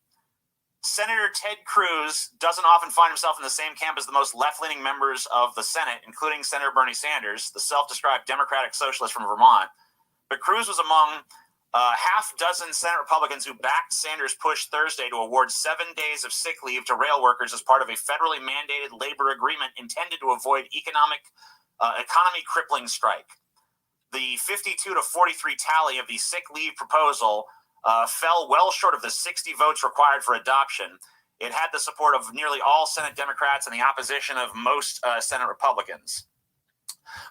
Senator Ted Cruz doesn't often find himself in the same camp as the most left-leaning members of the Senate, including Senator Bernie Sanders, the self-described Democratic Socialist from Vermont. But Cruz was among half dozen Senate Republicans who backed Sanders' push Thursday to award 7 days of sick leave to rail workers as part of a federally mandated labor agreement intended to avoid economy-crippling strike. The 52-43 tally of the sick leave proposal fell well short of the 60 votes required for adoption. It had the support of nearly all Senate Democrats and the opposition of most Senate Republicans.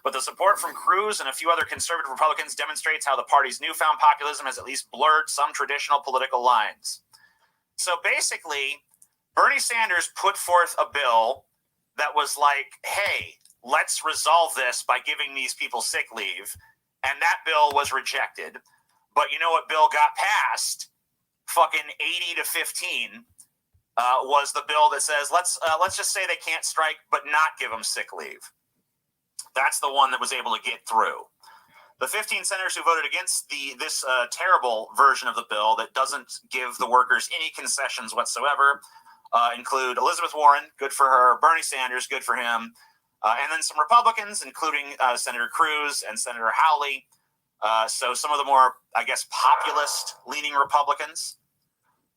But the support from Cruz and a few other conservative Republicans demonstrates how the party's newfound populism has at least blurred some traditional political lines. So basically, Bernie Sanders put forth a bill that was like, hey, let's resolve this by giving these people sick leave. And that bill was rejected. But you know what bill got passed? Fucking 80 to 15 was the bill that says, let's just say they can't strike, but not give them sick leave. That's the one that was able to get through. The 15 senators who voted against this terrible version of the bill that doesn't give the workers any concessions whatsoever include Elizabeth Warren, good for her, Bernie Sanders, good for him, and then some Republicans, including Senator Cruz and Senator Hawley. So some of the more, I guess, populist-leaning Republicans.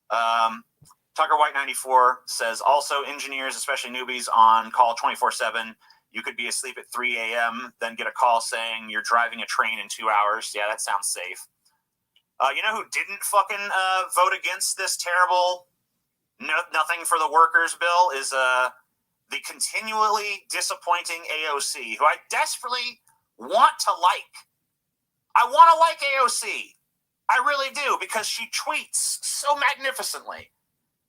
Tucker White 94 says, also engineers, especially newbies, on call 24/7. You could be asleep at 3 a.m., then get a call saying you're driving a train in 2 hours. Yeah, that sounds safe. You know who didn't fucking vote against this terrible nothing for the workers bill is the continually disappointing AOC, who I desperately want to like. I want to like AOC. I really do, because she tweets so magnificently.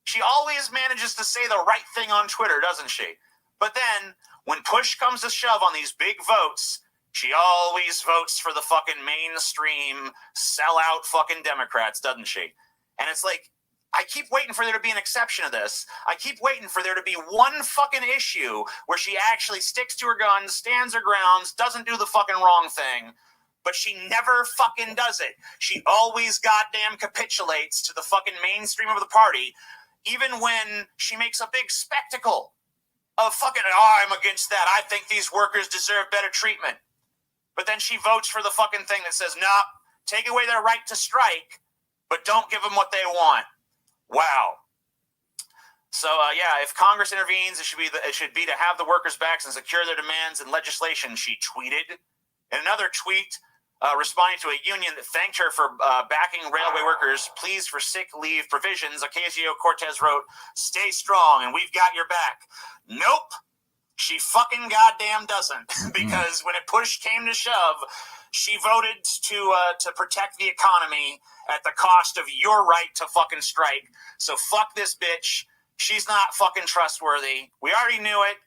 She always manages to say the right thing on Twitter, doesn't she? But then, when push comes to shove on these big votes, she always votes for the fucking mainstream sellout fucking Democrats, doesn't she? And it's like, I keep waiting for there to be an exception to this. I keep waiting for there to be one fucking issue where she actually sticks to her guns, stands her grounds, doesn't do the fucking wrong thing. But she never fucking does it. She always goddamn capitulates to the fucking mainstream of the party, even when she makes a big spectacle of fucking, oh, I'm against that. I think these workers deserve better treatment. But then she votes for the fucking thing that says, nah, take away their right to strike, but don't give them what they want. Wow. So, yeah, if Congress intervenes, it should be to have the workers' backs and secure their demands in legislation, she tweeted. In another tweet, responding to a union that thanked her for backing railway workers pleased for sick leave provisions, Ocasio-Cortez wrote, stay strong and we've got your back. Nope. She fucking goddamn doesn't. Because when it push came to shove, she voted to protect the economy at the cost of your right to fucking strike. So fuck this bitch. She's not fucking trustworthy. We already knew it,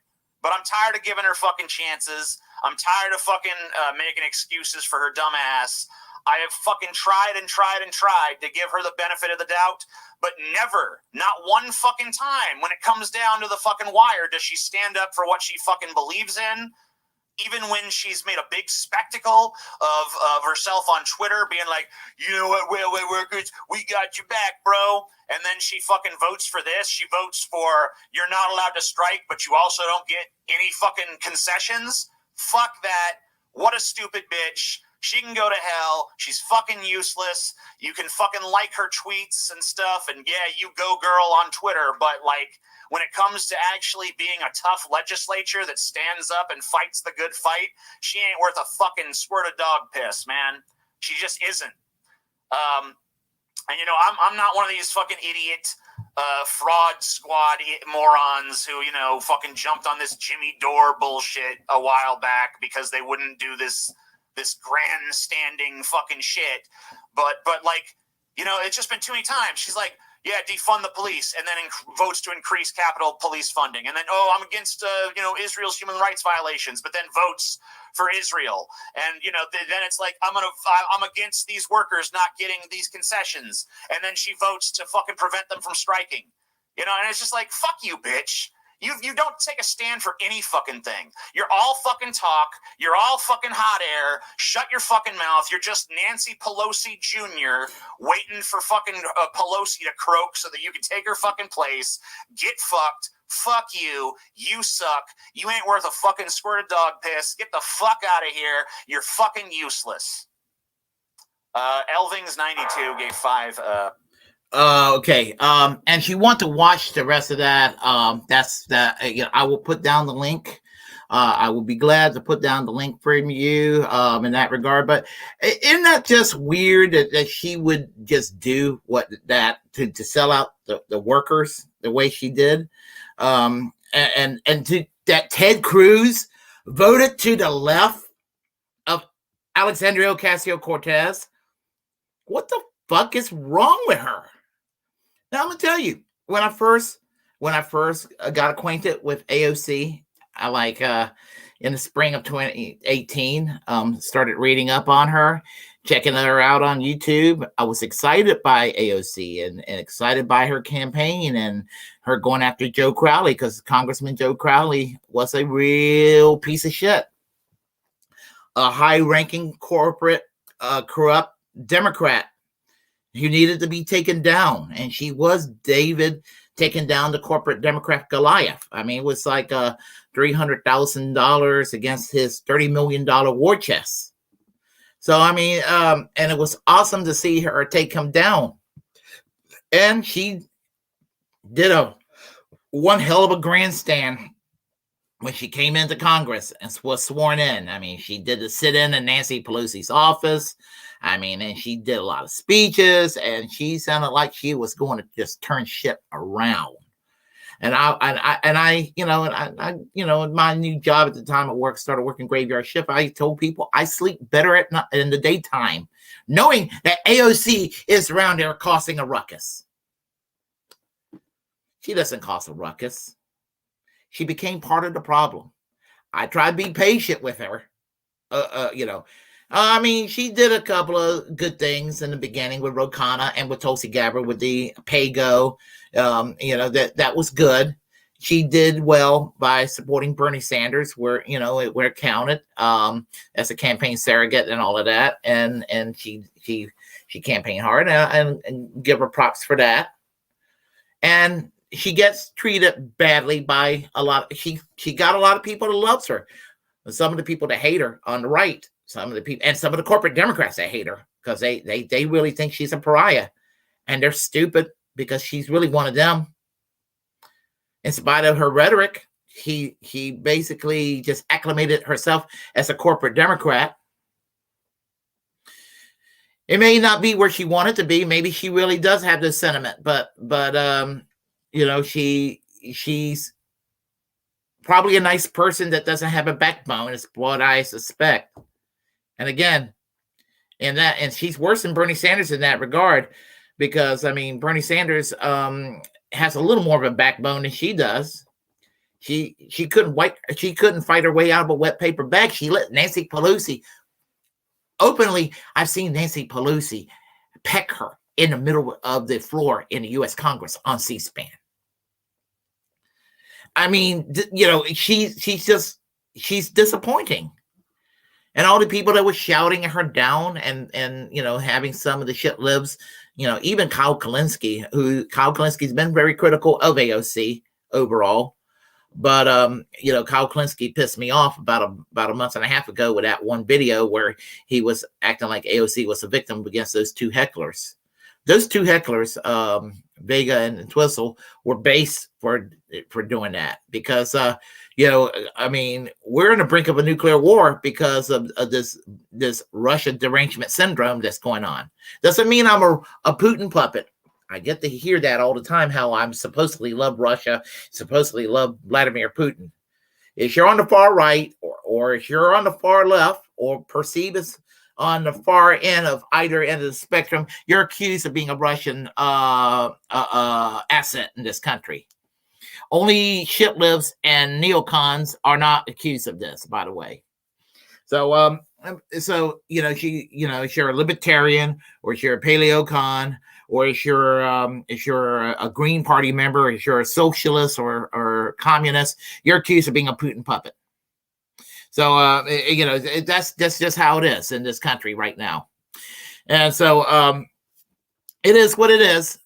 but I'm tired of giving her fucking chances. I'm tired of fucking making excuses for her dumb ass. I have fucking tried to give her the benefit of the doubt, but never, not one fucking time, when it comes down to the fucking wire, does she stand up for what she fucking believes in. Even when she's made a big spectacle of herself on Twitter being like, you know what, railway workers, we got your back, bro. And then she fucking votes for this. She votes for you're not allowed to strike, but you also don't get any fucking concessions. Fuck that. What a stupid bitch. She can go to hell. She's fucking useless. You can fucking like her tweets and stuff. And yeah, you go girl on Twitter. But like, when it comes to actually being a tough legislature that stands up and fights the good fight, she ain't worth a fucking squirt of dog piss, man. She just isn't. And you know, I'm not one of these fucking idiot fraud squad morons who, you know, fucking jumped on this Jimmy Dore bullshit a while back because they wouldn't do this grandstanding fucking shit. But like, you know, it's just been too many times. She's like, yeah, defund the police, and then votes to increase Capitol Police funding. And then, oh, I'm against, you know, Israel's human rights violations, but then votes for Israel. And, you know, then it's like, I'm against these workers not getting these concessions. And then she votes to fucking prevent them from striking. You know, and it's just like, fuck you, bitch. You don't take a stand for any fucking thing. You're all fucking talk. You're all fucking hot air. Shut your fucking mouth. You're just Nancy Pelosi Jr. waiting for fucking Pelosi to croak so that you can take her fucking place. Get fucked. Fuck you. You suck. You ain't worth a fucking squirt of dog piss. Get the fuck out of here. You're fucking useless. Elvings92 gave 5... Okay. And if you want to watch the rest of that, that's that. You know, I will put down the link. I will be glad to put down the link for you in that regard. But isn't that just weird that she would just do to sell out the workers the way she did? And that Ted Cruz voted to the left of Alexandria Ocasio-Cortez. What the fuck is wrong with her? Now I'm gonna tell you, when I first got acquainted with AOC, I like in the spring of 2018. Started reading up on her, checking her out on YouTube. I was excited by AOC and excited by her campaign and her going after Joe Crowley, because Congressman Joe Crowley was a real piece of shit. A high-ranking corporate, corrupt Democrat who needed to be taken down. And she was David taking down the corporate Democrat Goliath. I mean, it was like $300,000 against his $30 million war chest. So, I mean, and it was awesome to see her take him down. And she did one hell of a grandstand when she came into Congress and was sworn in. I mean, she did the sit-in Nancy Pelosi's office. I mean, and she did a lot of speeches, and she sounded like she was going to just turn shit around. And I, you know, in my new job at the time at work, started working graveyard shift. I told people I sleep better at night in the daytime, knowing that AOC is around there causing a ruckus. She doesn't cause a ruckus. She became part of the problem. I tried to be patient with her, you know. I mean, she did a couple of good things in the beginning with Ro Khanna and with Tulsi Gabbard with the pay-go. You know, that was good. She did well by supporting Bernie Sanders where, you know, where it counted, as a campaign surrogate and all of that. And she campaigned hard, and give her props for that. And she gets treated badly by a lot. She got a lot of people that loves her. Some of the people that hate her on the right. Some of the people and some of the corporate Democrats that hate her because they really think she's a pariah, and they're stupid because she's really one of them. In spite of her rhetoric, he basically just acclimated herself as a corporate Democrat. It may not be where she wanted to be. Maybe she really does have this sentiment, but you know, she's probably a nice person that doesn't have a backbone, is what I suspect. And again, and she's worse than Bernie Sanders in that regard, because I mean, Bernie Sanders has a little more of a backbone than she does. She couldn't fight her way out of a wet paper bag. She let Nancy Pelosi openly. I've seen Nancy Pelosi peck her in the middle of the floor in the U.S. Congress on C-SPAN. I mean, you know, she's disappointing. And all the people that were shouting her down and you know, having some of the shit libs, you know, even Kyle Kulinski's been very critical of AOC overall. But you know, Kyle Kulinski pissed me off about a month and a half ago with that one video where he was acting like AOC was a victim against those two hecklers. Those two hecklers, Vega and Twistle, were based for doing that because you know, I mean, we're on the brink of a nuclear war because of this Russia derangement syndrome that's going on. Doesn't mean I'm a Putin puppet. I get to hear that all the time, how I'm supposedly love Russia, supposedly love Vladimir Putin. If you're on the far right or if you're on the far left or perceive as on the far end of either end of the spectrum, you're accused of being a Russian asset in this country. Only shit libs and neocons are not accused of this, by the way. So, you know, if you're a libertarian or if you're a paleocon or if you're a Green Party member, if you're a socialist or communist, you're accused of being a Putin puppet. So, you know, that's just how it is in this country right now. And so it is what it is.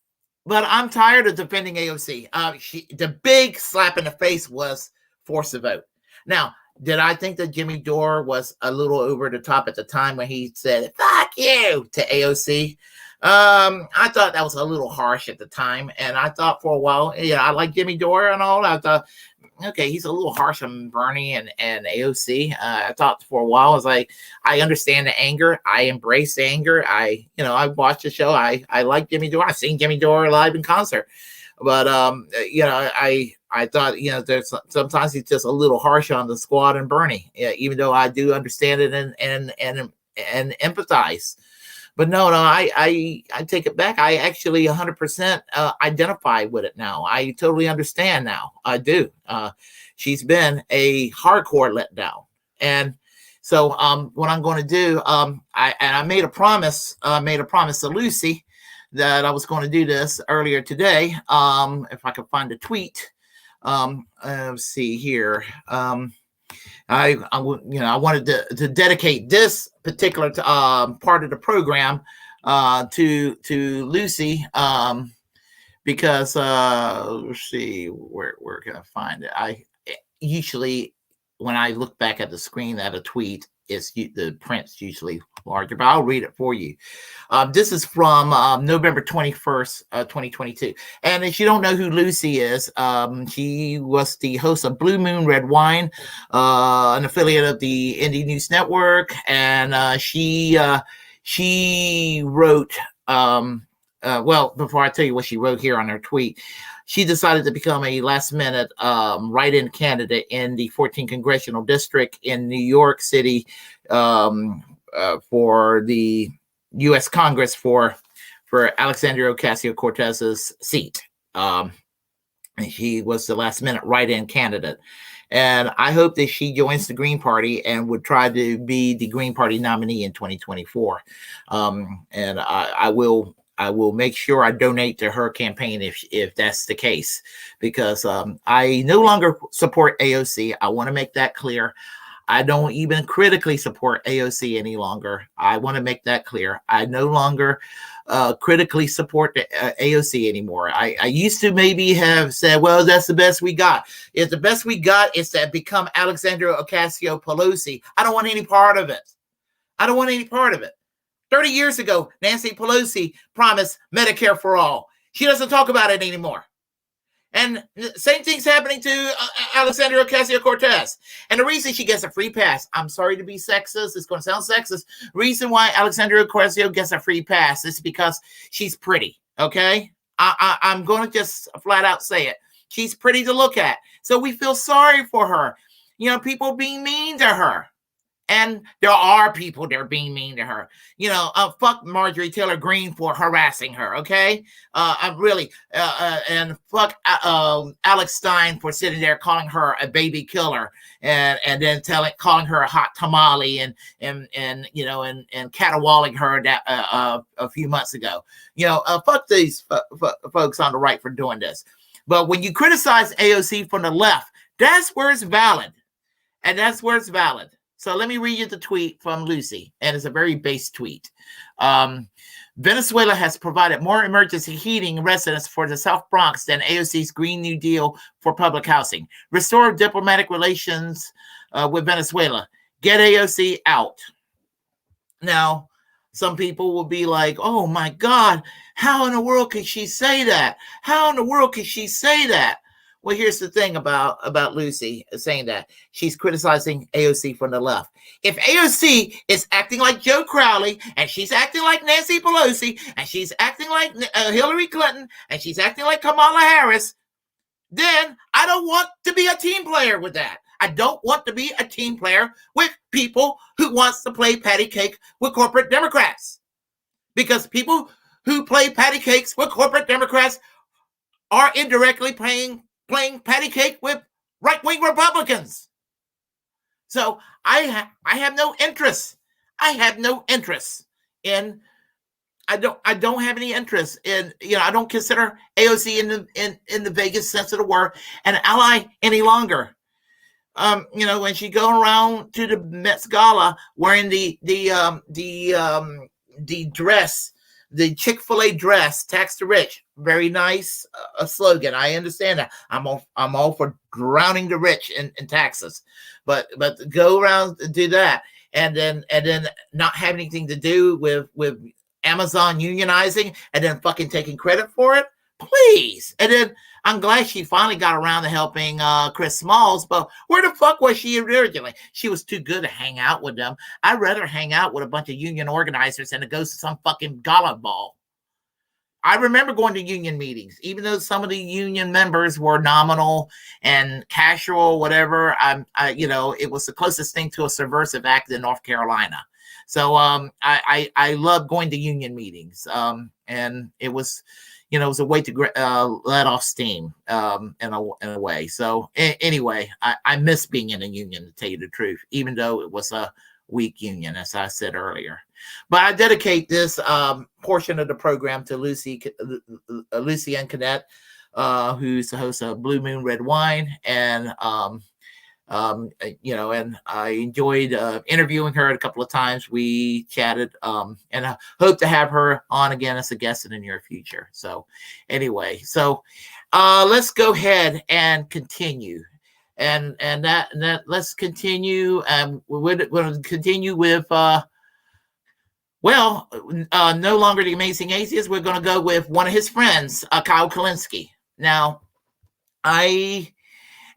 But I'm tired of defending AOC. The big slap in the face was force the vote. Now, did I think that Jimmy Dore was a little over the top at the time when he said, fuck you, to AOC? I thought that was a little harsh at the time. And I thought for a while, yeah, I like Jimmy Dore and all. I thought, okay, he's a little harsh on Bernie and AOC. I thought for a while, I was like, I understand the anger. I embrace the anger. I watched the show. I like Jimmy Dore. I've seen Jimmy Dore live in concert. But, you know, I thought, you know, there's sometimes he's just a little harsh on the squad and Bernie, even though I do understand it and empathize. But no, I take it back. I actually 100% identify with it now. I totally understand now. I do. She's been a hardcore letdown. And so what I'm going to do, I made a promise to Lucy that I was going to do this earlier today. If I could find a tweet. Let's see here. I wanted to dedicate this particular part of the program to Lucy, because let's see, where can I find it? I usually, when I look back at the screen at a tweet, the print's usually larger, but I'll read it for you. This is from November 21st, 2022. And if you don't know who Lucy is, she was the host of Blue Moon Red Wine, an affiliate of the Indie News Network. And she wrote, well, before I tell you what she wrote here on her tweet, she decided to become a last-minute write-in candidate in the 14th Congressional District in New York City for the U.S. Congress for Alexandria Ocasio-Cortez's seat. And she was the last-minute write-in candidate. And I hope that she joins the Green Party and would try to be the Green Party nominee in 2024. And I will make sure I donate to her campaign if that's the case, because I no longer support AOC. I want to make that clear. I don't even critically support AOC any longer. I want to make that clear. I no longer critically support the AOC anymore. I used to maybe have said, well, that's the best we got. If the best we got is to become Alexandria Ocasio-Pelosi, I don't want any part of it. I don't want any part of it. 30 years ago, Nancy Pelosi promised Medicare for all. She doesn't talk about it anymore. And the same thing's happening to Alexandria Ocasio-Cortez. And the reason she gets a free pass, I'm sorry to be sexist, it's going to sound sexist. Reason why Alexandria Ocasio gets a free pass is because she's pretty, okay? I'm going to just flat out say it. She's pretty to look at. So we feel sorry for her. You know, people being mean to her. And there are people that are being mean to her. You know, fuck Marjorie Taylor Greene for harassing her, okay? And fuck Alex Stein for sitting there calling her a baby killer and then calling her a hot tamale and caterwauling her that a few months ago. You know, fuck these folks on the right for doing this. But when you criticize AOC from the left, that's where it's valid. And that's where it's valid. So let me read you the tweet from Lucy, and it's a very base tweet. Venezuela has provided more emergency heating residents for the South Bronx than AOC's Green New Deal for public housing. Restore diplomatic relations with Venezuela. Get AOC out. Now, some people will be like, oh my God, how in the world could she say that? How in the world could she say that? Well, here's the thing about Lucy saying that. She's criticizing AOC from the left. If AOC is acting like Joe Crowley, and she's acting like Nancy Pelosi, and she's acting like Hillary Clinton, and she's acting like Kamala Harris, then I don't want to be a team player with that. I don't want to be a team player with people who wants to play patty cake with corporate Democrats. Because people who play patty cakes with corporate Democrats are indirectly playing patty cake with right-wing Republicans. So I have no interest. I don't have any interest in, I don't consider AOC in the vaguest sense of the word an ally any longer. When she go around to the Met Gala wearing the dress, the Chick-fil-A dress, tax the rich, very nice a slogan. I understand that. I'm all for drowning the rich in taxes, but go around and do that, and then not have anything to do with Amazon unionizing, and then fucking taking credit for it, please. And then I'm glad she finally got around to helping Chris Smalls, but where the fuck was she originally? She was too good to hang out with them. I'd rather hang out with a bunch of union organizers than to go to some fucking gala ball. I remember going to union meetings, even though some of the union members were nominal and casual, whatever. It was the closest thing to a subversive act in North Carolina. So I love going to union meetings, and it was, it was a way to let off steam in a way. So anyway, I miss being in a union, to tell you the truth, even though it was a weak union, as I said earlier. But I dedicate this portion of the program to Lucy Ann Cadet, who's the host of Blue Moon Red Wine, and and I enjoyed interviewing her a couple of times. We chatted, and I hope to have her on again as a guest in the near future. So anyway, let's go ahead and continue. And that let's continue. We'll continue with no longer the Amazing Atheist. We're going to go with one of his friends, Kyle Kulinski. Now, I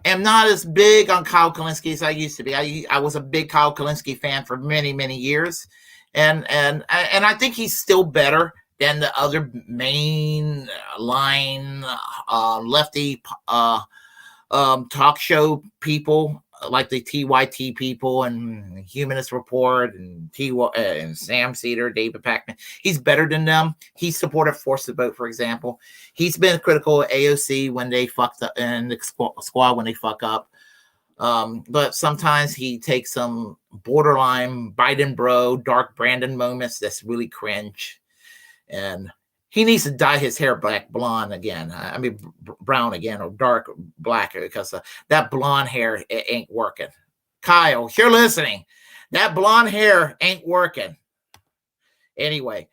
am not as big on Kyle Kulinski as I used to be. I was a big Kyle Kulinski fan for many, many years, and I think he's still better than the other main line lefty talk show people, like the TYT people and Humanist Report and and Sam Cedar, David Pakman. He's better than them. He supported Force the Vote, for example. He's been critical of AOC when they fucked up, and the squad when they fuck up. But sometimes he takes some borderline Biden bro, dark Brandon moments that's really cringe. And he needs to dye his hair black blonde again. I mean, brown again, or dark black, because that blonde hair, it ain't working. Kyle, if you're listening, that blonde hair ain't working. Anyway,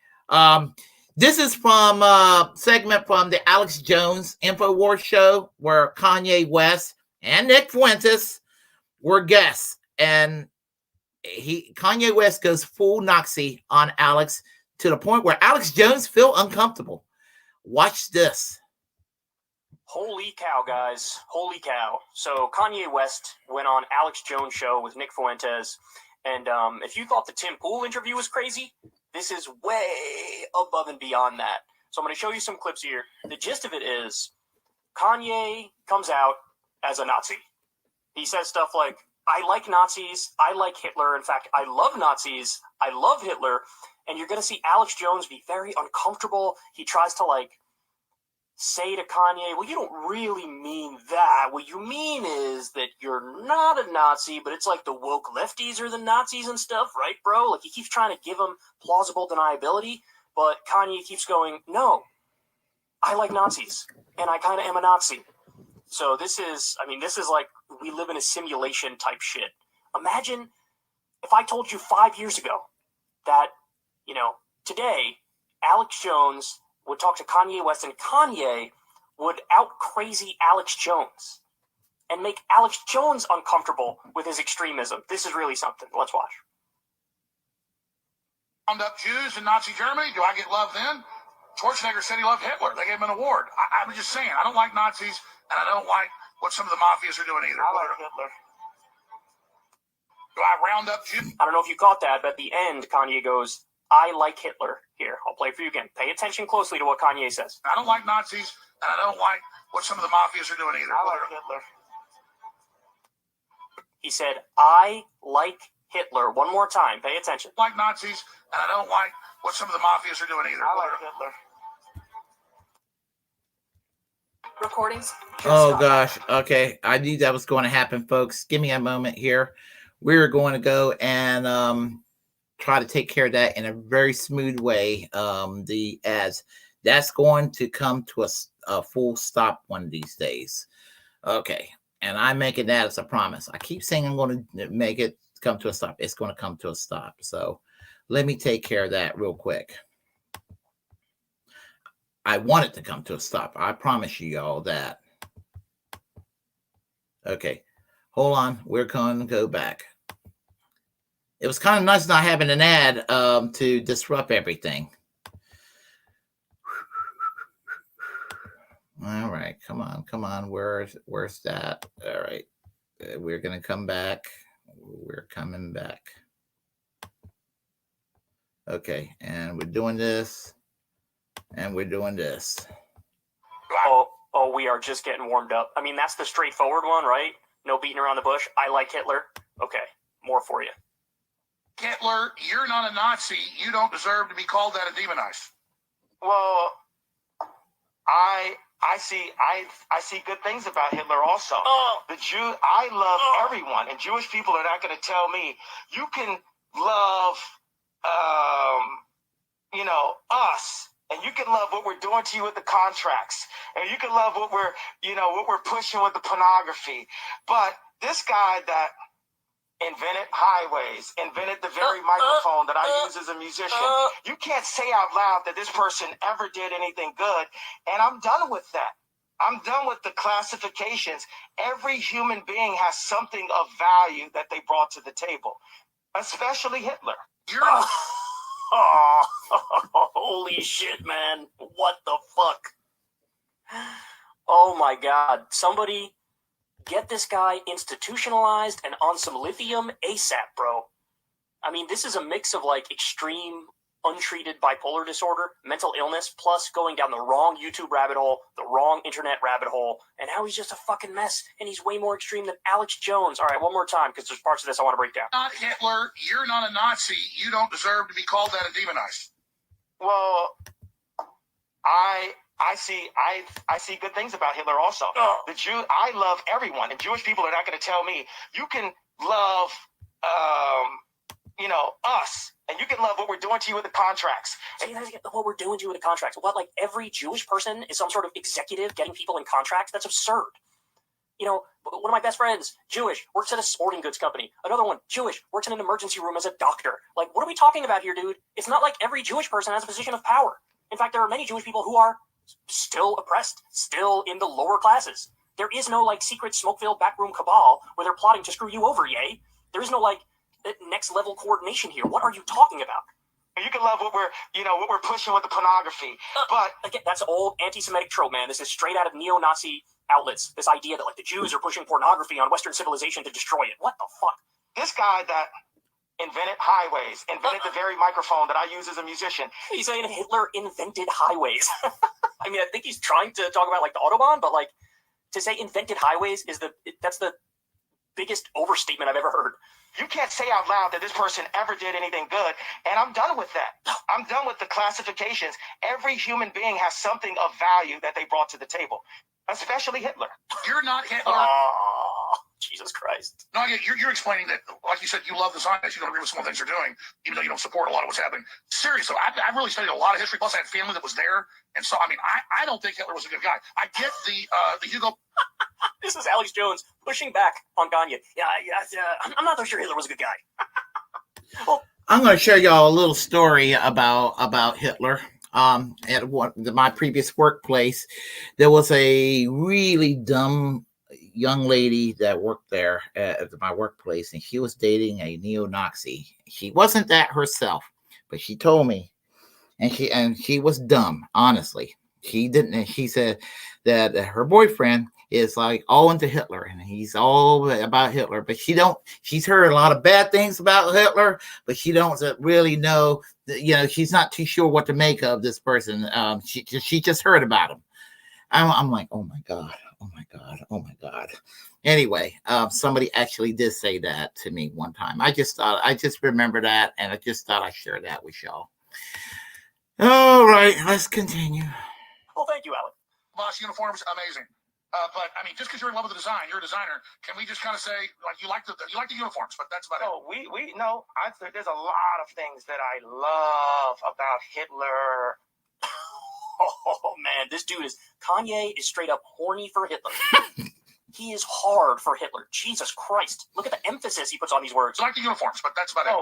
this is from a segment from the Alex Jones InfoWars show, where Kanye West and Nick Fuentes were guests. And Kanye West goes full Nazi on Alex, to the point where Alex Jones feel uncomfortable. Watch this. Holy cow, guys. Holy cow. So Kanye West went on Alex Jones' show with Nick Fuentes. And if you thought the Tim Pool interview was crazy, this is way above and beyond that. So I'm going to show you some clips here. The gist of it is Kanye comes out as a Nazi. He says stuff like, I like Nazis. I like Hitler. In fact, I love Nazis. I love Hitler. And you're going to see Alex Jones be very uncomfortable. He tries to, say to Kanye, well, you don't really mean that. What you mean is that you're not a Nazi, but it's like the woke lefties are the Nazis and stuff, right, bro? Like, he keeps trying to give him plausible deniability, but Kanye keeps going, no, I like Nazis, and I kind of am a Nazi. So this is like we live in a simulation type shit. Imagine if I told you 5 years ago that, today, Alex Jones would talk to Kanye West, and Kanye would out-crazy Alex Jones and make Alex Jones uncomfortable with his extremism. This is really something. Let's watch. Round up Jews in Nazi Germany. Do I get love then? Schwarzenegger said he loved Hitler. They gave him an award. I'm just saying, I don't like Nazis, and I don't like what some of the mafias are doing either. I like Hitler. Do I round up Jews? I don't know if you caught that, but at the end, Kanye goes, I like Hitler. Here, I'll play it for you again. Pay attention closely to what Kanye says. I don't like Nazis, and I don't like what some of the mafias are doing either. I like Hitler. He said, I like Hitler. One more time. Pay attention. I like Nazis, and I don't like what some of the mafias are doing either. I like Hitler. Recordings. Oh, gosh. Okay. I knew that was going to happen, folks. Give me a moment here. We're going to go and try to take care of that in a very smooth way. The ads, that's going to come to a full stop one of these days. Okay. And I'm making that as a promise. I keep saying I'm going to make it come to a stop. It's going to come to a stop. So let me take care of that real quick. I want it to come to a stop. I promise you all that. Okay. Hold on. We're going to go back. It was kind of nice not having an ad to disrupt everything. All right, come on. Where's that? All right, we're gonna come back. We're coming back. Okay, and we're doing this, and we're doing this. Oh, we are just getting warmed up. I mean, that's the straightforward one, right? No beating around the bush. I like Hitler. Okay, more for you. Hitler, you're not a Nazi. You don't deserve to be called that and demonized. Well, I see good things about Hitler also. I love everyone, and Jewish people are not going to tell me you can love, us, and you can love what we're doing to you with the contracts, and you can love what we're pushing with the pornography. But this guy that invented highways, invented the very microphone that I use as a musician, you can't say out loud that this person ever did anything good, and I'm done with that. I'm done with the classifications. Every human being has something of value that they brought to the table, especially Hitler. Holy shit, man. What the fuck? Oh my god. Somebody get this guy institutionalized and on some lithium ASAP, bro. I mean, this is a mix of like extreme untreated bipolar disorder, mental illness, plus going down the wrong YouTube rabbit hole, the wrong internet rabbit hole, and now he's just a fucking mess, and he's way more extreme than Alex Jones. All right, one more time, because there's parts of this I want to break down. Not Hitler, you're not a Nazi. You don't deserve to be called that and demonized. Well, I see good things about Hitler also. I love everyone, and Jewish people are not going to tell me you can love, us, and you can love what we're doing to you with the contracts. See, what we're doing to you with the contracts. What, like every Jewish person is some sort of executive getting people in contracts? That's absurd. One of my best friends, Jewish, works at a sporting goods company. Another one, Jewish, works in an emergency room as a doctor. Like, what are we talking about here, dude? It's not like every Jewish person has a position of power. In fact, there are many Jewish people who are still oppressed, still in the lower classes. There is no, like, secret smoke-filled backroom cabal where they're plotting to screw you over, yay. There is no, like, next-level coordination here. What are you talking about? You can love what we're pushing with the pornography. But again, that's old anti-Semitic trope, man. This is straight out of neo-Nazi outlets. This idea that, like, the Jews are pushing pornography on Western civilization to destroy it. What the fuck? This guy that invented highways, invented the very microphone that I use as a musician. He's saying Hitler invented highways. I mean, I think he's trying to talk about, like, the Autobahn, but, like, to say invented highways that's the biggest overstatement I've ever heard. You can't say out loud that this person ever did anything good, and I'm done with that. I'm done with the classifications. Every human being has something of value that they brought to the table, especially Hitler. You're not Hitler. Oh, Jesus Christ. No, you're explaining that, like you said, you love the Zionists. You don't agree with some of the things they're doing, even though you don't support a lot of what's happening. Seriously, I've really studied a lot of history. Plus, I had family that was there, and so I don't think Hitler was a good guy. I get the Hugo. This is Alex Jones pushing back on Kanye. I'm not so sure Hitler was a good guy. Well, I'm going to share y'all a little story about Hitler. At my previous workplace, there was a really dumb young lady that worked there at my workplace, and she was dating a neo-Nazi. She wasn't that herself, but she told me, and she was dumb, honestly. She said that her boyfriend is like all into Hitler, and he's all about Hitler, but she's heard a lot of bad things about Hitler, but she don't really know, she's not too sure what to make of this person. She just heard about him. I'm like, oh my God. Anyway, somebody actually did say that to me one time. I just remember that, and I just thought I'd share that with y'all. All right, let's continue. Well, thank you, Alec. Boss uniforms, amazing. But I mean, just because you're in love with the design, you're a designer. Can we just kind of say, like, you like the uniforms, but that's about it? No, there's a lot of things that I love about Hitler. Oh man, this dude Kanye is straight up horny for Hitler. He is hard for Hitler. Jesus Christ. Look at the emphasis he puts on these words. You like the uniforms, but that's about it.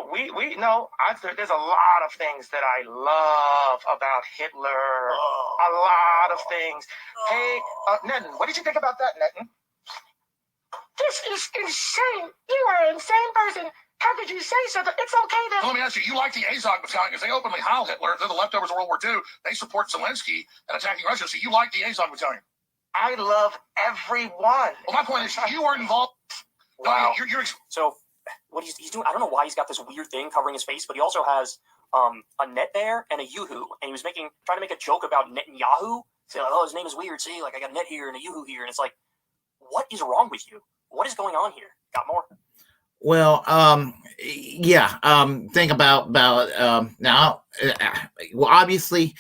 There's a lot of things that I love about Hitler. A lot of things. Hey, Netton, what did you think about that, Netton? This is insane. You are an insane person. How could you say something? It's okay that... Let me ask you like the Azog battalion, because they openly howl Hitler. They're the leftovers of World War II. They support Zelensky and attacking Russia, so you like the Azog battalion. I love everyone. Well, my point is, you weren't involved. Wow. No, you're so, what he's doing, I don't know why he's got this weird thing covering his face, but he also has a net there and a yoo-hoo, and he was trying to make a joke about Netanyahu, saying, like, oh, his name is weird, see, like, I got a net here and a yoo-hoo here, and it's like, what is wrong with you? What is going on here? Got more? Well, yeah. Think about now. Well, obviously,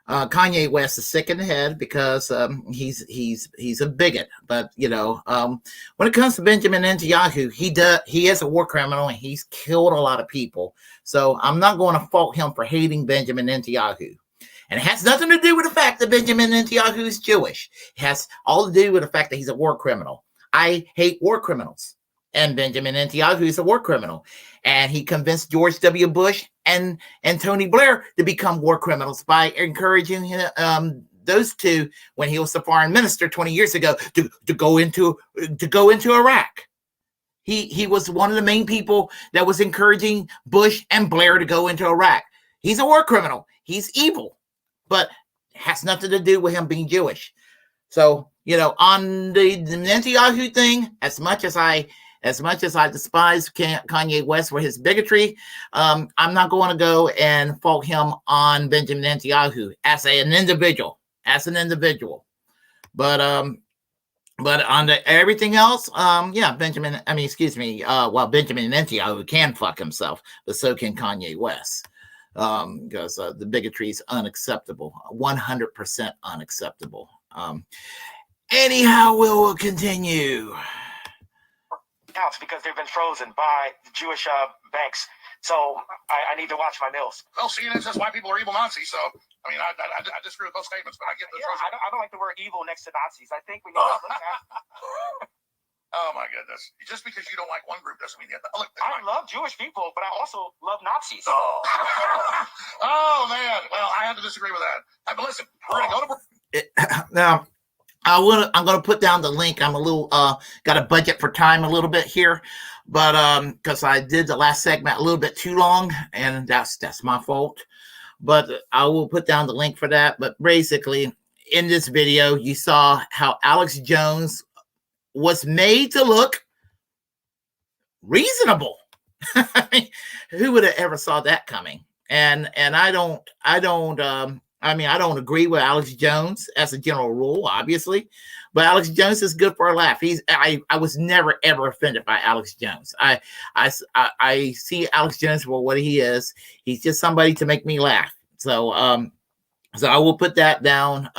Kanye West is sick in the head because he's a bigot. But when it comes to Benjamin Netanyahu, he is a war criminal and he's killed a lot of people. So I'm not going to fault him for hating Benjamin Netanyahu. And it has nothing to do with the fact that Benjamin Netanyahu is Jewish. It has all to do with the fact that he's a war criminal. I hate war criminals. And Benjamin Netanyahu is a war criminal. And he convinced George W. Bush and Tony Blair to become war criminals by encouraging those two, when he was the foreign minister 20 years ago, to go into Iraq. He was one of the main people that was encouraging Bush and Blair to go into Iraq. He's a war criminal. He's evil. But has nothing to do with him being Jewish. So, on the Netanyahu thing, as much as I despise Kanye West for his bigotry, I'm not going to go and fault him on Benjamin Netanyahu as an individual. But on everything else, Benjamin Netanyahu can fuck himself, but so can Kanye West. Because the bigotry is unacceptable, 100% unacceptable. Anyhow, we'll continue. Accounts because they've been frozen by the Jewish banks. So I need to watch my meals. Well, CNN says white people are evil Nazis. So I mean, I disagree with those statements, but I get the I don't like the word evil next to Nazis. I think we need to look at. Oh my goodness! Just because you don't like one group doesn't mean the other. Look, I love Jewish people, but I also love Nazis. Oh man! Well, I have to disagree with that. But listen, we're gonna go to now. I'm gonna put down the link. I'm a little got a budget for time a little bit here, but because I did the last segment a little bit too long, and that's my fault. But I will put down the link for that. But basically, in this video, you saw how Alex Jones was made to look reasonable. Who would have ever saw that coming? And I don't agree with Alex Jones as a general rule, obviously, but Alex Jones is good for a laugh. I was never ever offended by Alex Jones. I see Alex Jones for what he is. He's just somebody to make me laugh. So I will put that down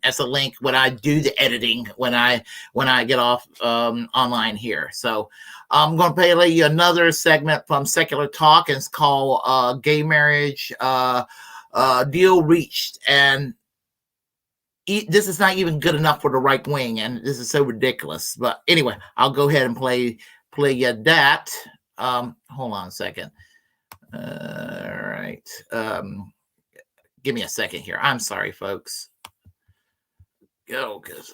as a link when I do the editing when I get off online here. So I'm going to play you another segment from Secular Talk. And it's called "Gay Marriage Deal Reached." And this is not even good enough for the right wing, and this is so ridiculous. But anyway, I'll go ahead and play you that. Hold on a second. All right. Give me a second here. I'm sorry, folks. Go, because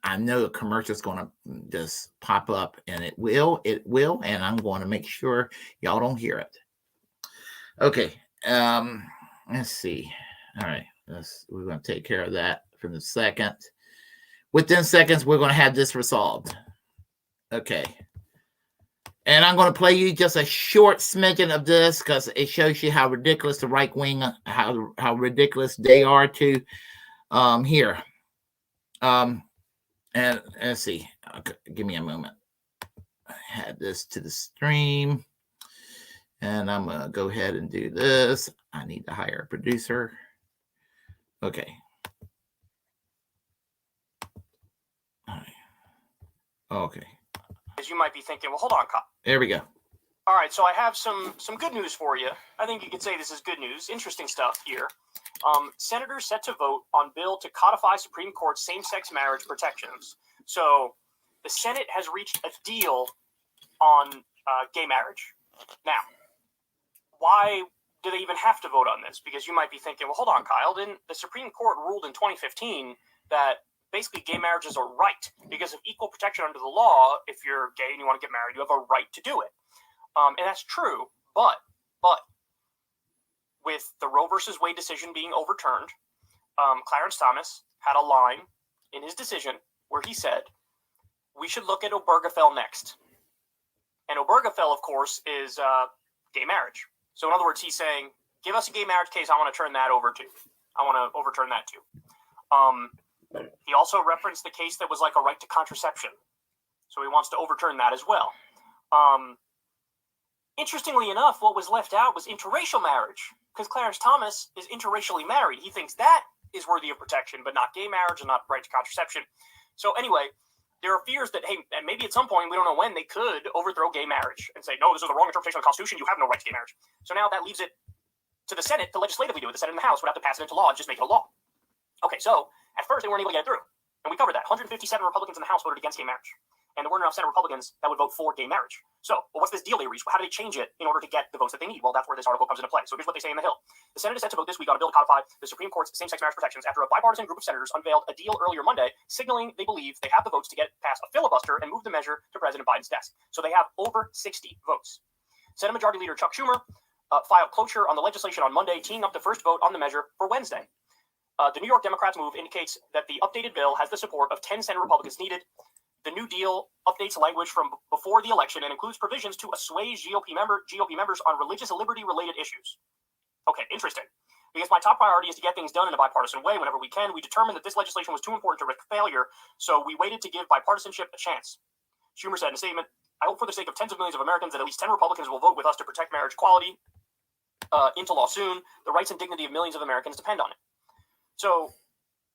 I know the commercial is going to just pop up, and it will, and I'm going to make sure y'all don't hear it. Okay. Let's see. All right. We're going to take care of that for the second. Within seconds, we're going to have this resolved. Okay. And I'm going to play you just a short smidgen of this because it shows you how ridiculous the right wing, how ridiculous they are to here. And let's see. Okay, give me a moment. I had this to the stream. And I'm going to go ahead and do this. I need to hire a producer. Okay. All right. Okay. As you might be thinking, well, hold on, Kyle. There we go. All right, so I have some good news for you. I think you could say this is good news. Interesting stuff here. Senators set to vote on bill to codify Supreme Court same-sex marriage protections. So the Senate has reached a deal on gay marriage. Now, why do they even have to vote on this? Because you might be thinking, well, hold on, Kyle. Didn't the Supreme Court ruled in 2015 that basically gay marriage is a right because of equal protection under the law? If you're gay and you want to get married, you have a right to do it. And that's true, but with the Roe versus Wade decision being overturned, Clarence Thomas had a line in his decision where he said, we should look at Obergefell next. And Obergefell, of course, is gay marriage. So in other words, he's saying, give us a gay marriage case, I want to turn that over too. I want to overturn that too. He also referenced the case that was like a right to contraception. So he wants to overturn that as well. Interestingly enough, what was left out was interracial marriage, because Clarence Thomas is interracially married. He thinks that is worthy of protection, but not gay marriage and not right to contraception. So anyway, there are fears that, hey, maybe at some point, we don't know when, they could overthrow gay marriage and say, no, this is the wrong interpretation of the Constitution. You have no right to gay marriage. So now that leaves it to the Senate to legislatively do it. The Senate and the House would have to pass it into law and just make it a law. Okay, so at first they weren't able to get it through. And we covered that. 157 Republicans in the House voted against gay marriage. And there weren't enough Senate Republicans that would vote for gay marriage. So, well, what's this deal they reached? How do they change it in order to get the votes that they need? Well, that's where this article comes into play. So here's what they say in the Hill. The Senate is set to vote this week on a bill to codify the Supreme Court's same-sex marriage protections after a bipartisan group of senators unveiled a deal earlier Monday, signaling they believe they have the votes to get past a filibuster and move the measure to President Biden's desk. So they have over 60 votes. Senate Majority Leader Chuck Schumer filed cloture on the legislation on Monday, teeing up the first vote on the measure for Wednesday. The New York Democrats' move indicates that the updated bill has the support of 10 Senate Republicans needed. The New Deal updates language from before the election and includes provisions to assuage GOP members on religious liberty-related issues. Okay, interesting. Because my top priority is to get things done in a bipartisan way whenever we can. We determined that this legislation was too important to risk failure, so we waited to give bipartisanship a chance. Schumer said in a statement, I hope for the sake of tens of millions of Americans that at least 10 Republicans will vote with us to protect marriage equality into law soon. The rights and dignity of millions of Americans depend on it. So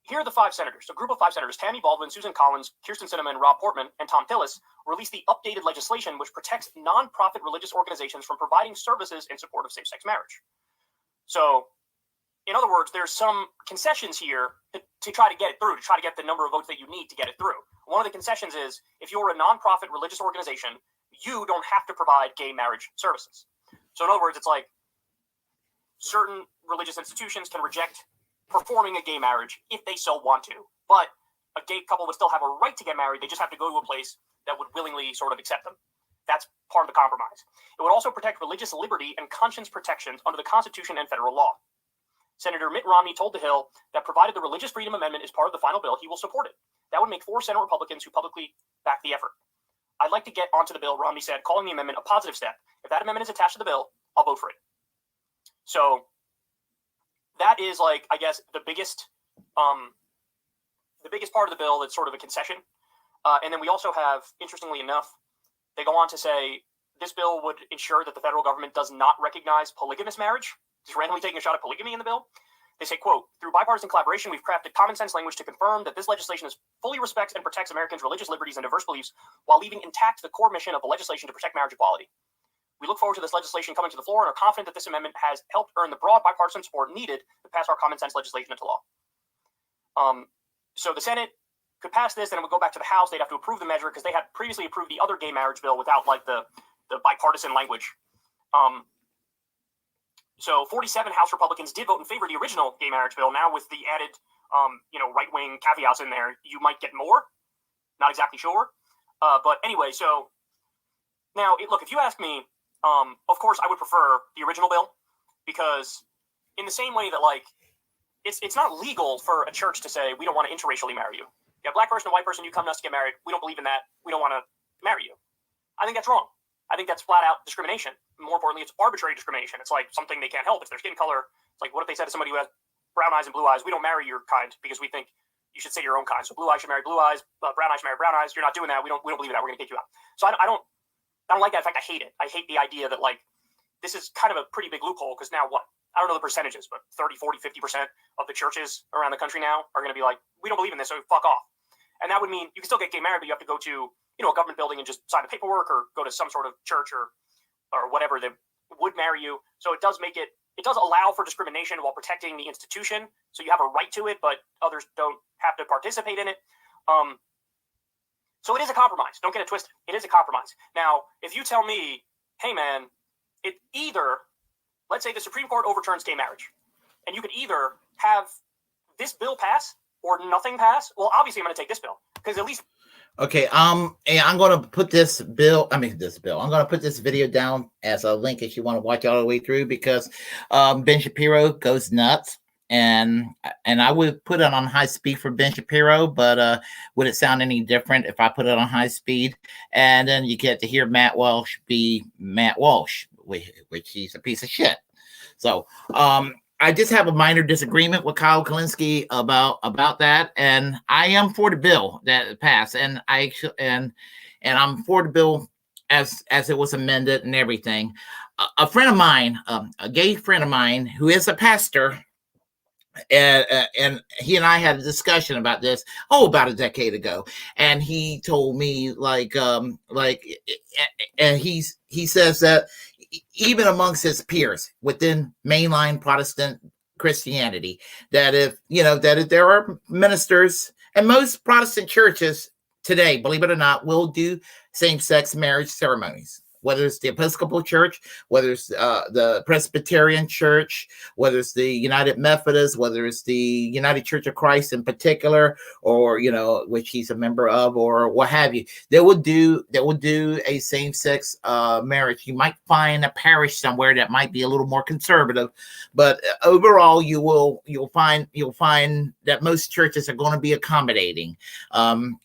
here are the 5 senators. A group of 5 senators, Tammy Baldwin, Susan Collins, Kirsten Sinema, Rob Portman, and Tom Tillis, released the updated legislation which protects nonprofit religious organizations from providing services in support of same-sex marriage. So, in other words, there's some concessions here to try to get it through, to try to get the number of votes that you need to get it through. One of the concessions is, if you're a nonprofit religious organization, you don't have to provide gay marriage services. So in other words, it's like certain religious institutions can reject performing a gay marriage if they so want to. But a gay couple would still have a right to get married. They just have to go to a place that would willingly sort of accept them. That's part of the compromise. It would also protect religious liberty and conscience protections under the Constitution and federal law. Senator Mitt Romney told The Hill that provided the Religious Freedom Amendment is part of the final bill, he will support it. That would make 4 Senate Republicans who publicly back the effort. I'd like to get onto the bill, Romney said, calling the amendment a positive step. If that amendment is attached to the bill, I'll vote for it. So that is, like, I guess, the biggest part of the bill that's sort of a concession. And then we also have, interestingly enough, they go on to say this bill would ensure that the federal government does not recognize polygamous marriage. Just randomly taking a shot at polygamy in the bill. They say, quote, through bipartisan collaboration, we've crafted common sense language to confirm that this legislation fully respects and protects Americans' religious liberties and diverse beliefs while leaving intact the core mission of the legislation to protect marriage equality. We look forward to this legislation coming to the floor and are confident that this amendment has helped earn the broad bipartisan support needed to pass our common sense legislation into law. So the Senate could pass this, and it would go back to the House. They'd have to approve the measure because they had previously approved the other gay marriage bill without, like, the bipartisan language. So 47 House Republicans did vote in favor of the original gay marriage bill. Now with the added, right-wing caveats in there, you might get more. Not exactly sure. But anyway, so now, look, if you ask me, of course I would prefer the original bill because in the same way that, like, it's not legal for a church to say, we don't want to interracially marry you. You have a black person and a white person, you come to us to get married. We don't believe in that. We don't want to marry you. I think that's wrong. I think that's flat out discrimination. More importantly, it's arbitrary discrimination. It's like something they can't help. It's their skin color. It's like, what if they said to somebody who has brown eyes and blue eyes, we don't marry your kind because we think you should say your own kind. So blue eyes should marry blue eyes, brown eyes should marry brown eyes. You're not doing that. We don't believe in that. We're going to kick you out. So I don't like that. In fact, I hate it. I hate the idea that, like, this is kind of a pretty big loophole because now what? I don't know the percentages, but 30, 40, 50% of the churches around the country now are going to be like, we don't believe in this, so fuck off. And that would mean you can still get gay married, but you have to go to, a government building and just sign the paperwork or go to some sort of church or whatever that would marry you. So it does allow for discrimination while protecting the institution. So you have a right to it, but others don't have to participate in it. So it is a compromise. Don't get it twisted. It is a compromise. Now, if you tell me, hey man, let's say the Supreme Court overturns gay marriage, and you could either have this bill pass or nothing pass. Well, obviously I'm going to take this bill because at least. Okay, and I'm going to put this bill. I'm going to put this video down as a link if you want to watch all the way through because Ben Shapiro goes nuts, and I would put it on high speed for Ben Shapiro, but would it sound any different if I put it on high speed? And then you get to hear Matt Walsh be Matt Walsh, which he's a piece of shit. So I just have a minor disagreement with Kyle Kulinski about that, and I am for the bill that passed, and I'm for the bill as it was amended and everything. A friend of mine, a gay friend of mine who is a pastor, and he and I had a discussion about this about a decade ago, and he told me and he says that even amongst his peers within mainline Protestant Christianity, that if there are ministers, and most Protestant churches today, believe it or not, will do same-sex marriage ceremonies, whether it's the Episcopal Church, whether it's the Presbyterian Church, whether it's the United Methodist, whether it's the United Church of Christ in particular, or which he's a member of, or what have you. They will do a same-sex marriage. You might find a parish somewhere that might be a little more conservative, but overall, you'll find that most churches are going to be accommodating.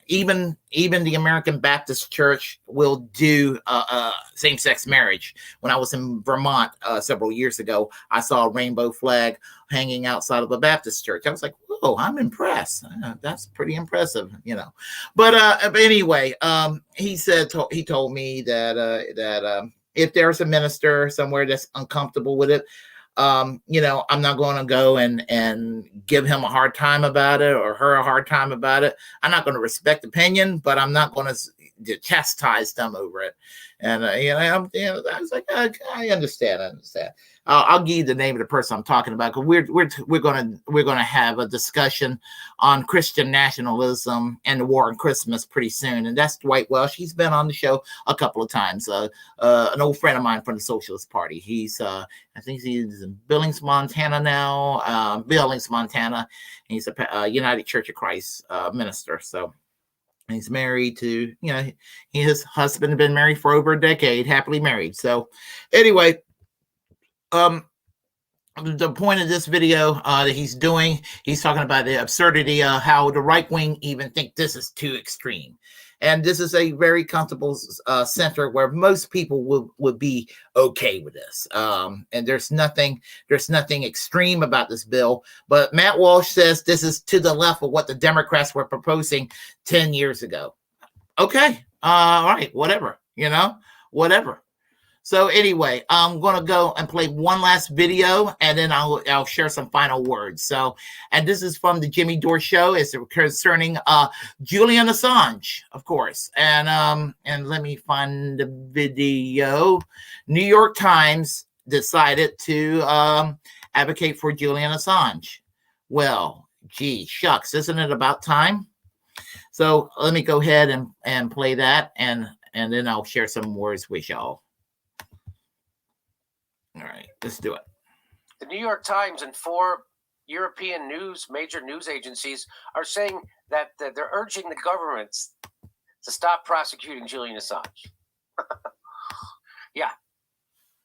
Even the American Baptist Church will do same-sex marriage. When I was in Vermont several years ago, I saw a rainbow flag hanging outside of a Baptist church. I was like, whoa, I'm impressed. That's pretty impressive, But anyway, he told me that if there's a minister somewhere that's uncomfortable with it, I'm not going to go and give him a hard time about it or her a hard time about it. I'm not going to respect opinion, but I'm not going to chastise them over it. And I was like, I understand. I'll give you the name of the person I'm talking about, because we're gonna have a discussion on Christian nationalism and the war on Christmas pretty soon. And that's Dwight Welsh. He's been on the show a couple of times. An old friend of mine from the Socialist Party. He's I think he's in Billings, Montana now. Billings, Montana. He's a United Church of Christ minister. So. He's married to, his husband had been married for over a decade, happily married. So anyway, the point of this video that he's doing, he's talking about the absurdity of how the right wing even think this is too extreme. And this is a very comfortable center where most people would be okay with this. And there's nothing extreme about this bill. But Matt Walsh says this is to the left of what the Democrats were proposing 10 years ago. Okay. All right. Whatever. Whatever. So anyway, I'm going to go and play one last video, and then I'll share some final words. So, and this is from the Jimmy Dore Show. It's concerning Julian Assange, of course. And let me find the video. New York Times decided to advocate for Julian Assange. Well, gee, shucks, isn't it about time? So let me go ahead and play that, and then I'll share some words with y'all. All right, let's do it. The New York Times and 4 European major news agencies are saying that they're urging the governments to stop prosecuting Julian Assange. Yeah.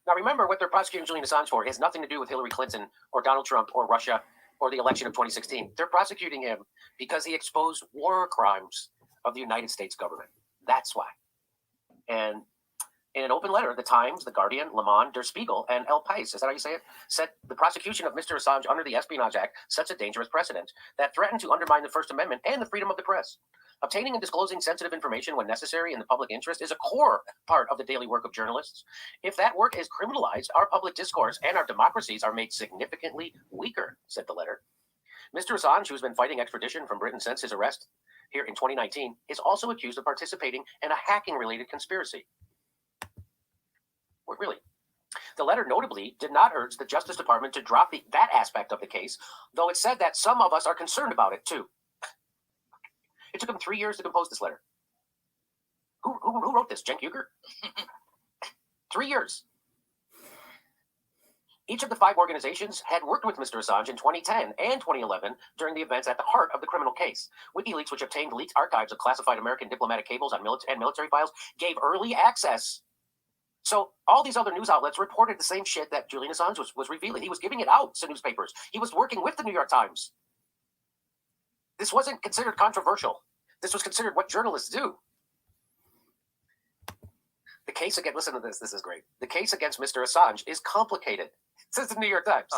Now, remember, what they're prosecuting Julian Assange for has nothing to do with Hillary Clinton or Donald Trump or Russia or the election of 2016. They're prosecuting him because he exposed war crimes of the United States government. That's why. And in an open letter, the Times, the Guardian, Le Monde, Der Spiegel, and El País, is that how you say it, said the prosecution of Mr. Assange under the Espionage Act sets a dangerous precedent that threatened to undermine the First Amendment and the freedom of the press. Obtaining and disclosing sensitive information when necessary in the public interest is a core part of the daily work of journalists. If that work is criminalized, our public discourse and our democracies are made significantly weaker, said the letter. Mr. Assange, who's been fighting extradition from Britain since his arrest here in 2019, is also accused of participating in a hacking-related conspiracy. Really. The letter notably did not urge the Justice Department to drop that aspect of the case, though it said that some of us are concerned about it too. It took him 3 years to compose this letter. Who wrote this? Cenk Uygur? 3 years. Each of the 5 organizations had worked with Mr. Assange in 2010 and 2011 during the events at the heart of the criminal case. WikiLeaks, which obtained leaked archives of classified American diplomatic cables and military files, gave early access. So all these other news outlets reported the same shit that Julian Assange was revealing. He was giving it out to newspapers. He was working with the New York Times. This wasn't considered controversial. This was considered what journalists do. The case against, listen to this is great. The case against Mr. Assange is complicated, says the New York Times,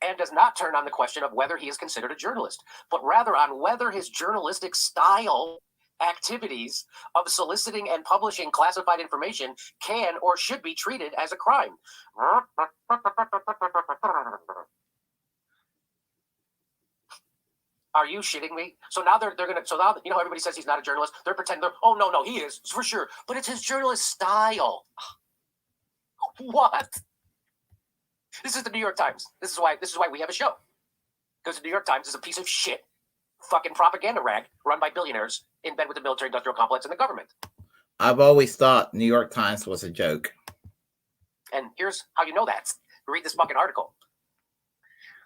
and does not turn on the question of whether he is considered a journalist, but rather on whether his journalistic style activities of soliciting and publishing classified information can or should be treated as a crime. Are you shitting me? So now they're gonna, so now, you know, everybody says he's not a journalist. They're pretending, oh, no, he is, for sure. But it's his journalist style. What? This is the New York Times. This is why we have a show. Because the New York Times is a piece of shit fucking propaganda rag run by billionaires in bed with the military industrial complex and the government. I've always thought New York Times was a joke. And here's how you know that. Read this fucking article.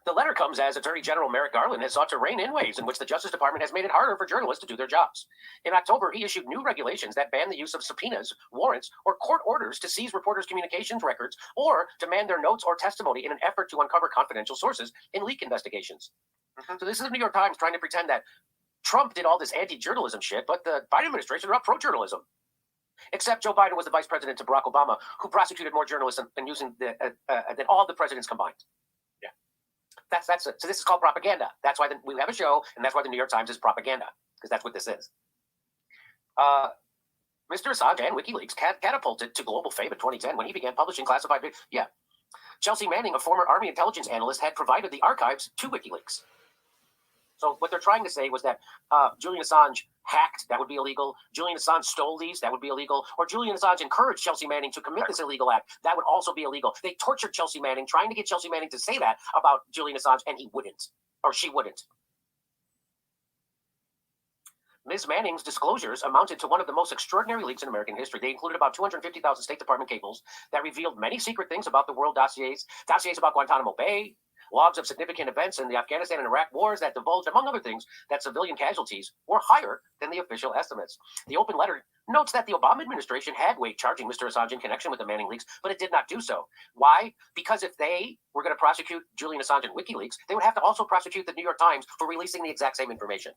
The letter comes as Attorney General Merrick Garland has sought to rein in ways in which the Justice Department has made it harder for journalists to do their jobs. In October, he issued new regulations that ban the use of subpoenas, warrants, or court orders to seize reporters' communications records or demand their notes or testimony in an effort to uncover confidential sources in leak investigations. So this is the New York Times trying to pretend that Trump did all this anti-journalism shit, but the Biden administration are up pro-journalism. Except Joe Biden was the vice president to Barack Obama, who prosecuted more journalists than using than all the presidents combined. Yeah, that's it. So this is called propaganda. That's why we have a show, and that's why the New York Times is propaganda, because that's what this is. Mr. Assange and WikiLeaks catapulted to global fame in 2010 when he began publishing classified. Yeah, Chelsea Manning, a former Army intelligence analyst, had provided the archives to WikiLeaks. So what they're trying to say was that Julian Assange hacked, that would be illegal. Julian Assange stole these, that would be illegal. Or Julian Assange encouraged Chelsea Manning to commit this illegal act, that would also be illegal. They tortured Chelsea Manning, trying to get Chelsea Manning to say that about Julian Assange, and he wouldn't, or she wouldn't. Ms. Manning's disclosures amounted to one of the most extraordinary leaks in American history. They included about 250,000 State Department cables that revealed many secret things about the world dossiers about Guantanamo Bay, logs of significant events in the Afghanistan and Iraq wars that divulged, among other things, that civilian casualties were higher than the official estimates. The open letter notes that the Obama administration had weighed charging Mr. Assange in connection with the Manning leaks, but it did not do so. Why? Because if they were going to prosecute Julian Assange and WikiLeaks, they would have to also prosecute the New York Times for releasing the exact same information.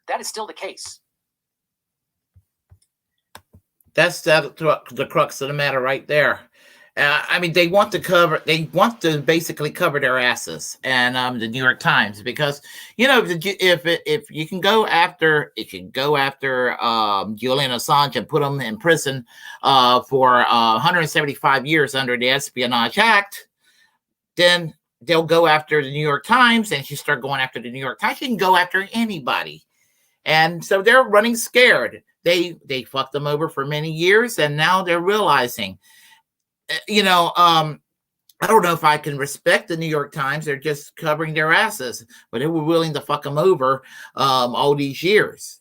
That is still the case. That's the crux of the matter right there. I mean, they want to basically cover their asses, and the New York Times, because if you can go after Julian Assange and put him in prison for 175 years under the Espionage Act, then they'll go after the New York Times, and if you start going after the New York Times, you can go after anybody. And so they're running scared. They fucked them over for many years, and now they're realizing, I don't know if I can respect the New York Times. They're just covering their asses, but they were willing to fuck them over all these years.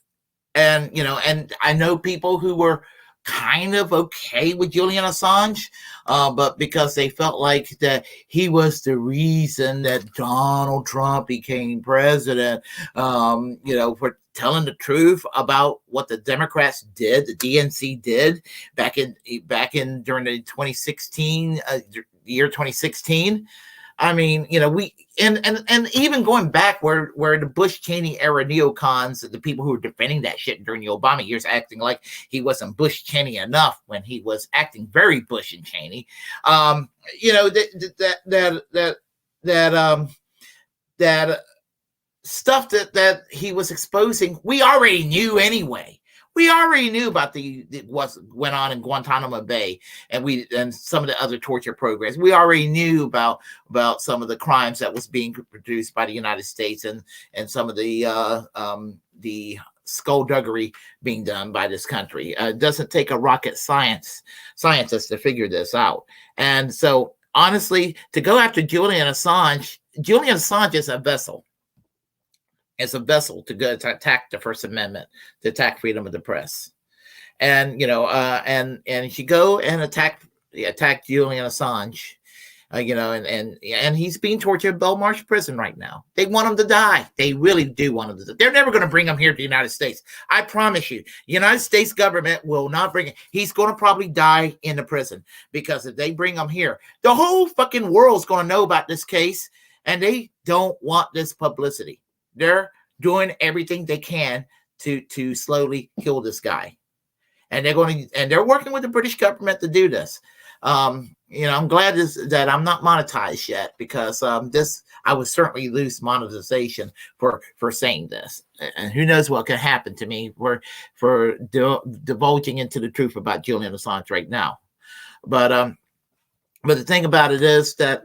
And, and I know people who were kind of okay with Julian Assange, but because they felt like that he was the reason that Donald Trump became president, for telling the truth about what the Democrats did, the DNC did back in during the 2016 year 2016. I mean, we and even going back where the Bush Cheney era neocons, the people who were defending that shit during the Obama years, acting like he wasn't Bush Cheney enough when he was acting very Bush and Cheney. That stuff that he was exposing, we already knew anyway. We already knew about what went on in Guantanamo Bay, and some of the other torture programs. We already knew about some of the crimes that was being produced by the United States, and some of the skullduggery being done by this country. It doesn't take a rocket scientist to figure this out. And so, honestly, to go after Julian Assange is a vessel. It's a vessel to go to attack the First Amendment, to attack freedom of the press, and and you go and attack Julian Assange, and he's being tortured in Belmarsh prison right now. They want him to die. They really do want him to die. They're never going to bring him here to the United States. I promise you, the United States government will not bring him. He's going to probably die in the prison, because if they bring him here, the whole fucking world's going to know about this case, and they don't want this publicity. They're doing everything they can to slowly kill this guy, and they're working with the British government to do this. I'm glad that I'm not monetized yet, because I would certainly lose monetization for saying this, and who knows what can happen to me for divulging into the truth about Julian Assange right now. But the thing about it is that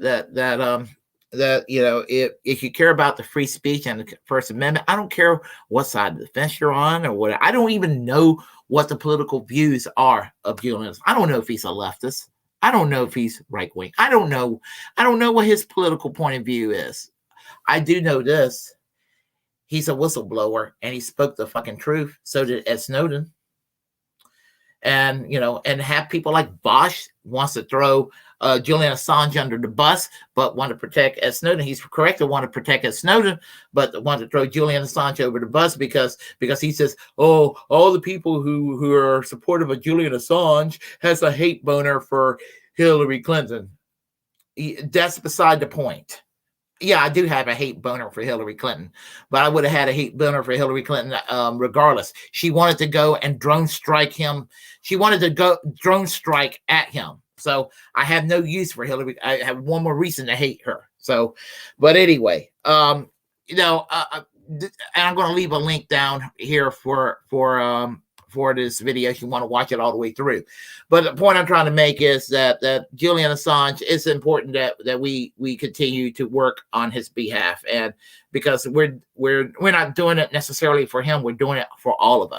if you care about the free speech and the First Amendment, I don't care what side of the fence you're on or what. I don't even know what the political views are of Julian. I don't know if he's a leftist. I don't know if he's right wing. I don't know what his political point of view is. I do know this: he's a whistleblower, and he spoke the fucking truth. So did Ed Snowden. And and have people like Bosch wants to throw Julian Assange under the bus, but want to protect Ed Snowden. He's correct to want to protect Ed Snowden, but want to throw Julian Assange over the bus because he says, oh, all the people who are supportive of Julian Assange has a hate boner for Hillary Clinton. That's beside the point. Yeah, I do have a hate boner for Hillary Clinton, but I would have had a hate boner for Hillary Clinton regardless. She wanted to go and drone strike him. She wanted to go drone strike at him. So I have no use for Hillary. I have one more reason to hate her. So, but anyway, and I'm going to leave a link down here for this video if you want to watch it all the way through. But the point I'm trying to make is that Julian Assange, it's important that we continue to work on his behalf, and because we're not doing it necessarily for him, we're doing it for all of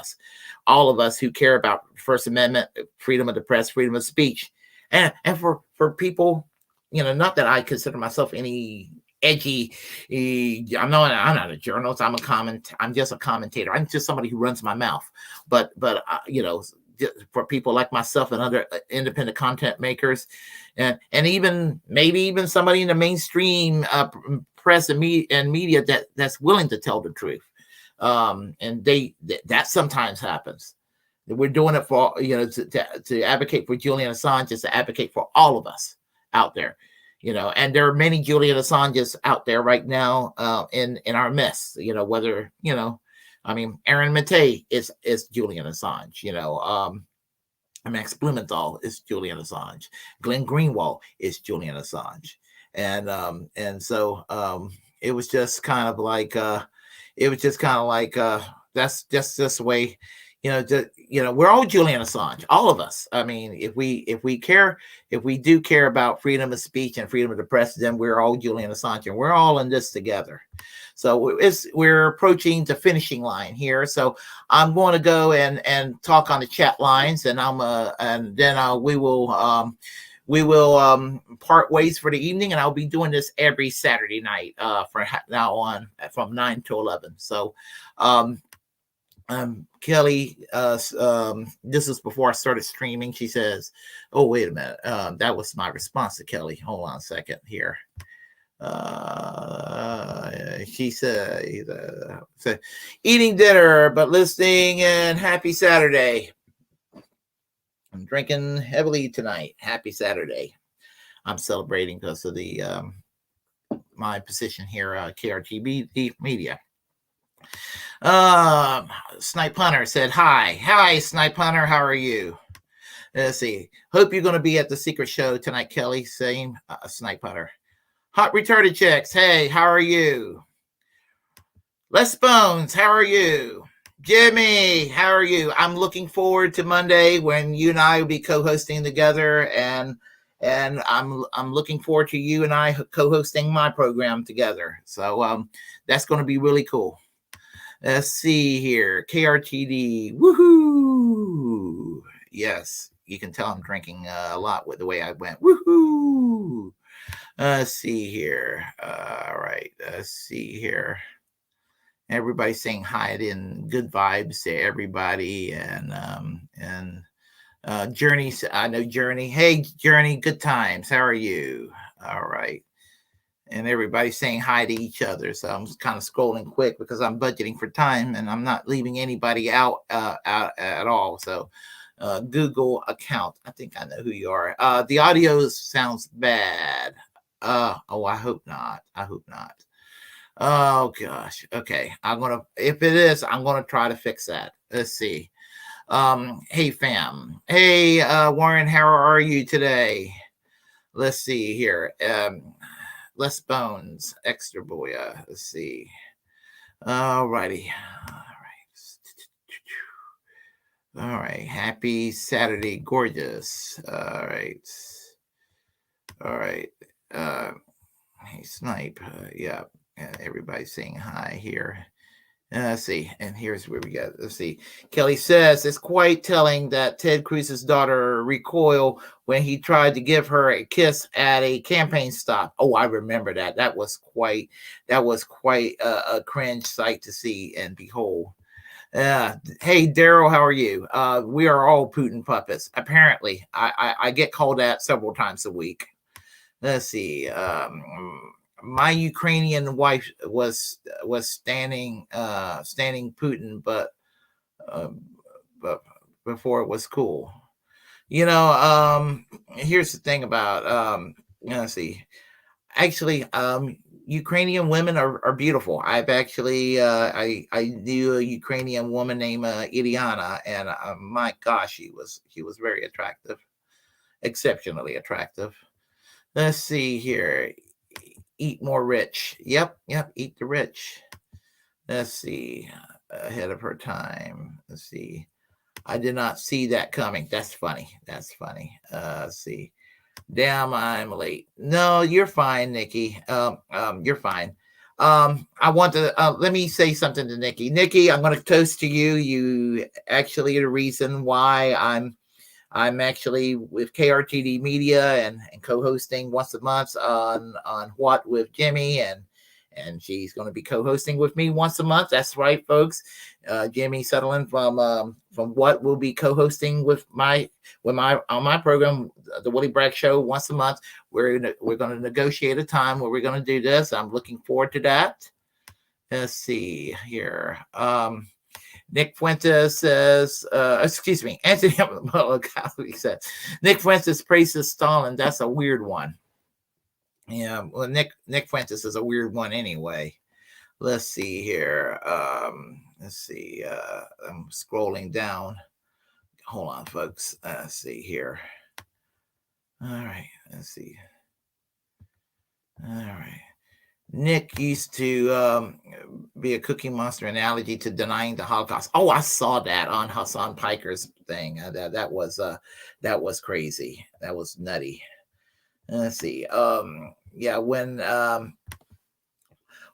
us who care about First Amendment, freedom of the press, freedom of speech, and for people, not that I consider myself any edgy. I'm not a journalist. I'm just a commentator. I'm just somebody who runs my mouth. But for people like myself and other independent content makers, and maybe even somebody in the mainstream press and media that's willing to tell the truth, and that sometimes happens. We're doing it for to advocate for Julian Assange is to advocate for all of us out there. And there are many Julian Assanges out there right now in our midst, whether, Aaron Maté is Julian Assange, Max Blumenthal is Julian Assange, Glenn Greenwald is Julian Assange. And so it was just kind of like, that's just this way. We're all Julian Assange, all of us. I mean, if we do care about freedom of speech and freedom of the press, then we're all Julian Assange, and we're all in this together. So we're approaching the finishing line here. So I'm going to go and talk on the chat lines, and then we will part ways for the evening, and I'll be doing this every Saturday night from now on from 9 to 11. So. Kelly, this is before I started streaming. She says, oh, wait a minute. That was my response to Kelly. Hold on a second here. She said, eating dinner, but listening, and happy Saturday. I'm drinking heavily tonight. Happy Saturday. I'm celebrating because of the my position here, KRTD Media. Snipe Hunter said hi Snipe Hunter, how are you? Let's see, hope you're going to be at the secret show tonight, Kelly. Same. Snipe Hunter. Hot retarded chicks, hey, how are you? Les Bones, how are you? Jimmy, how are you? I'm looking forward to Monday when you and I will be co-hosting together, and I'm looking forward to you and I co-hosting my program together. So that's going to be really cool. Let's see here. KRTD. Woohoo. Yes, you can tell I'm drinking a lot with the way I went. Woohoo. Let's see here. All right. Let's see here. Everybody's saying hi and good vibes to everybody. And Journey. I know Journey. Hey, Journey. Good times. How are you? All right. And everybody's saying hi to each other. So I'm kind of scrolling quick because I'm budgeting for time and I'm not leaving anybody out at all. So Google account. I think I know who you are. The audio sounds bad. Oh, I hope not. Oh gosh. Okay. If it is, I'm going to try to fix that. Let's see. Hey fam. Hey, Warren, how are you today? let's see here. Less Bones, Extra Boy. Let's see. All righty. All right. Happy Saturday, gorgeous. All right. All right. Hey, Snipe. Yeah. Everybody's saying hi here. Let's see. And here's where we got. Let's see. Kelly says it's quite telling that Ted Cruz's daughter recoiled when he tried to give her a kiss at a campaign stop. Oh, I remember that. That was quite a cringe sight to see and behold. Hey, Daryl, how are you? We are all Putin puppets. Apparently, I get called that several times a week. Let's see. My Ukrainian wife was standing Putin, but before it was cool. Here's the thing about let's see. Actually, Ukrainian women are beautiful. I've actually I knew a Ukrainian woman named Iliana, and my gosh, she was very attractive, exceptionally attractive. Let's see here. Eat more rich. Yep. Eat the rich. Let's see. Ahead of her time. Let's see. I did not see that coming. That's funny. Let's see. Damn, I'm late. No, you're fine, Nikki. You're fine. I want to let me say something to Nikki. Nikki, I'm going to toast to you. You actually are the reason why I'm actually with KRTD Media and co-hosting once a month on What with Jimmy, and she's going to be co-hosting with me once a month. That's right, folks. Jimmy Sutherland from What will be co-hosting on my program, the Willie Bragg Show, once a month. We're going to negotiate a time where we're going to do this. I'm looking forward to that. Let's see here. Nick Fuentes says, excuse me, Anthony said, Nick Fuentes praises Stalin. That's a weird one. Yeah, well, Nick Fuentes is a weird one anyway. Let's see here. Let's see. I'm scrolling down. Hold on, folks. Let's see here. All right. Let's see. All right. Nick used to be a Cookie Monster analogy to denying the Holocaust. Oh, I saw that on Hassan Piker's thing. That was crazy. That was nutty. Let's see. Yeah,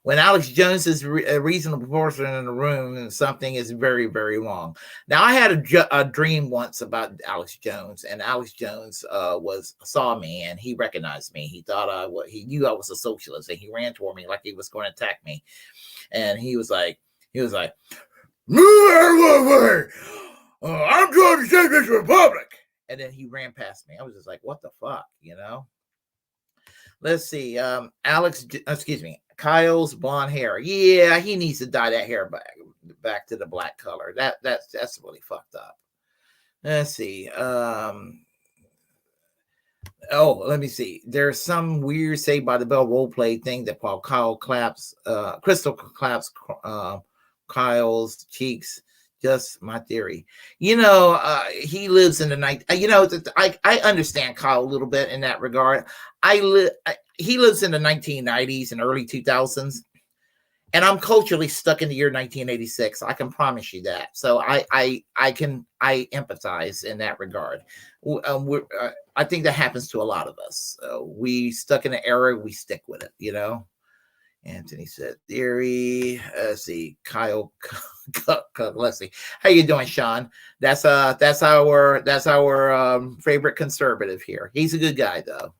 when Alex Jones is a reasonable person in the room, and something is very, very wrong. Now, I had a dream once about Alex Jones, and Alex Jones saw me, and he recognized me. He thought he knew I was a socialist, and he ran toward me like he was going to attack me. And he was like, move out of the way! I'm trying to save this republic. And then he ran past me. I was just like, what the fuck, Let's see. Kyle's blonde hair. Yeah, he needs to dye that hair back to the black color. That's really fucked up. Let's see. Let me see. There's some weird Saved by the Bell role play thing that while Crystal claps Kyle's cheeks. Just my theory. He lives in the night. I understand Kyle a little bit in that regard. He lives in the 1990s and early 2000s, and I'm culturally stuck in the year 1986. I can promise you that. So I empathize in that regard. I think that happens to a lot of us. We stuck in an era, we stick with it. Anthony said theory. Let's see. Kyle, let's see. How you doing, Sean? That's our favorite conservative here. He's a good guy though.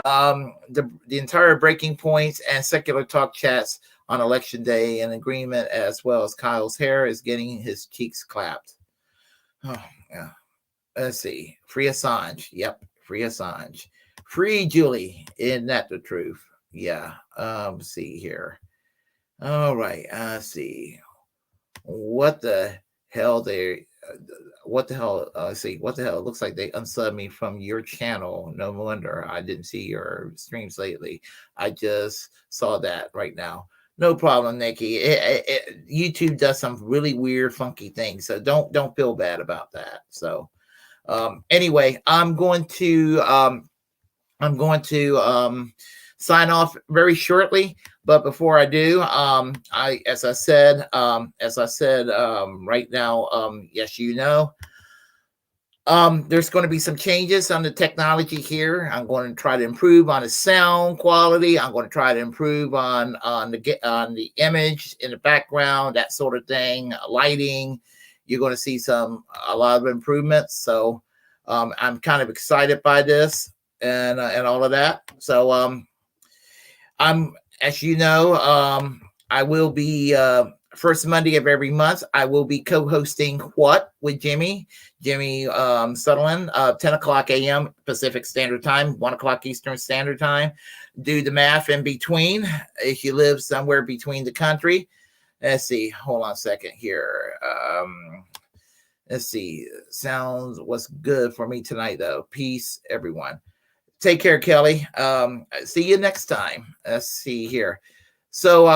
The entire Breaking Points and Secular Talk chats on election day in agreement, as well as Kyle's hair is getting his cheeks clapped. Oh yeah. Let's see. Free Assange. Yep. Free Assange. Free Julie. Isn't that the truth? Yeah. See here. All right. See. What the hell? What the hell? See. What the hell? It looks like they unsubbed me from your channel. No wonder I didn't see your streams lately. I just saw that right now. No problem, Nikki. YouTube does some really weird, funky things, so don't feel bad about that. So, anyway, I'm going to I'm going to sign off very shortly. But before I do, as I said right now, yes, you know, there's going to be some changes on the technology here. I'm going to try to improve on the sound quality. I'm going to try to improve on the image in the background, that sort of thing, lighting. You're going to see a lot of improvements. So I'm kind of excited by this and all of that. So as you know, I will be first Monday of every month. I will be co-hosting What with Jimmy Sutherland, 10 o'clock a.m. Pacific Standard Time, 1 o'clock Eastern Standard Time. Do the math in between if you live somewhere between the country. Let's see. Hold on a second here. Let's see. Sounds what's good for me tonight, though. Peace, everyone. Take care, Kelly. See you next time. Let's see here. So,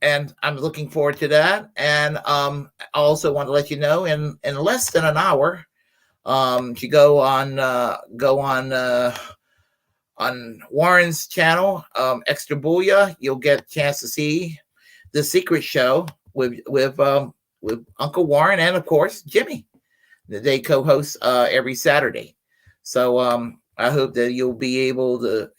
and I'm looking forward to that. And I also want to let you know, in less than an hour, if you go on Warren's channel, Extra Booyah, you'll get a chance to see The Secret Show with Uncle Warren and, of course, Jimmy. They co-host every Saturday. So I hope that you'll be able to,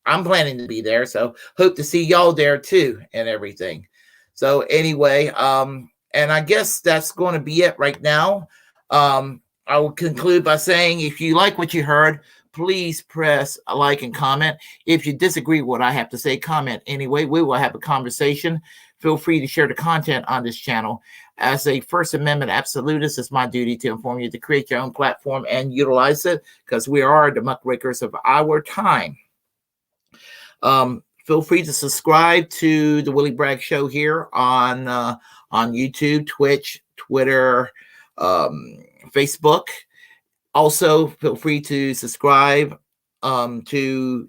I'm planning to be there. So hope to see y'all there too and everything. So anyway, and I guess that's going to be it right now. I will conclude by saying, if you like what you heard, please press a like and comment. If you disagree with what I have to say, comment anyway. We will have a conversation. Feel free to share the content on this channel. As a First Amendment absolutist, it's my duty to inform you to create your own platform and utilize it, because we are the muckrakers of our time. Feel free to subscribe to the Willie Bragg Show here on YouTube, Twitch, Twitter, Facebook. Also, feel free to subscribe to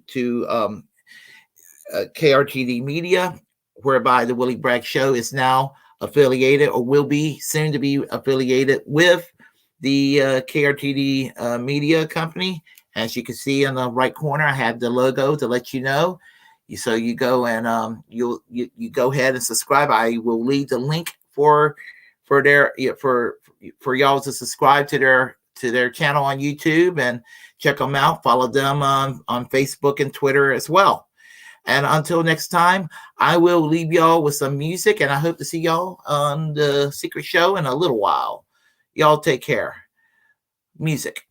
KRTD Media, whereby the Willie Bragg Show is now affiliated, or will be soon to be affiliated with the KRTD Media Company. As you can see in the right corner, I have the logo to let you know. So you go and you go ahead and subscribe. I will leave the link for y'all to subscribe to their channel on YouTube and check them out. Follow them on Facebook and Twitter as well. And until next time, I will leave y'all with some music, and I hope to see y'all on the Secret Show in a little while. Y'all take care. Music.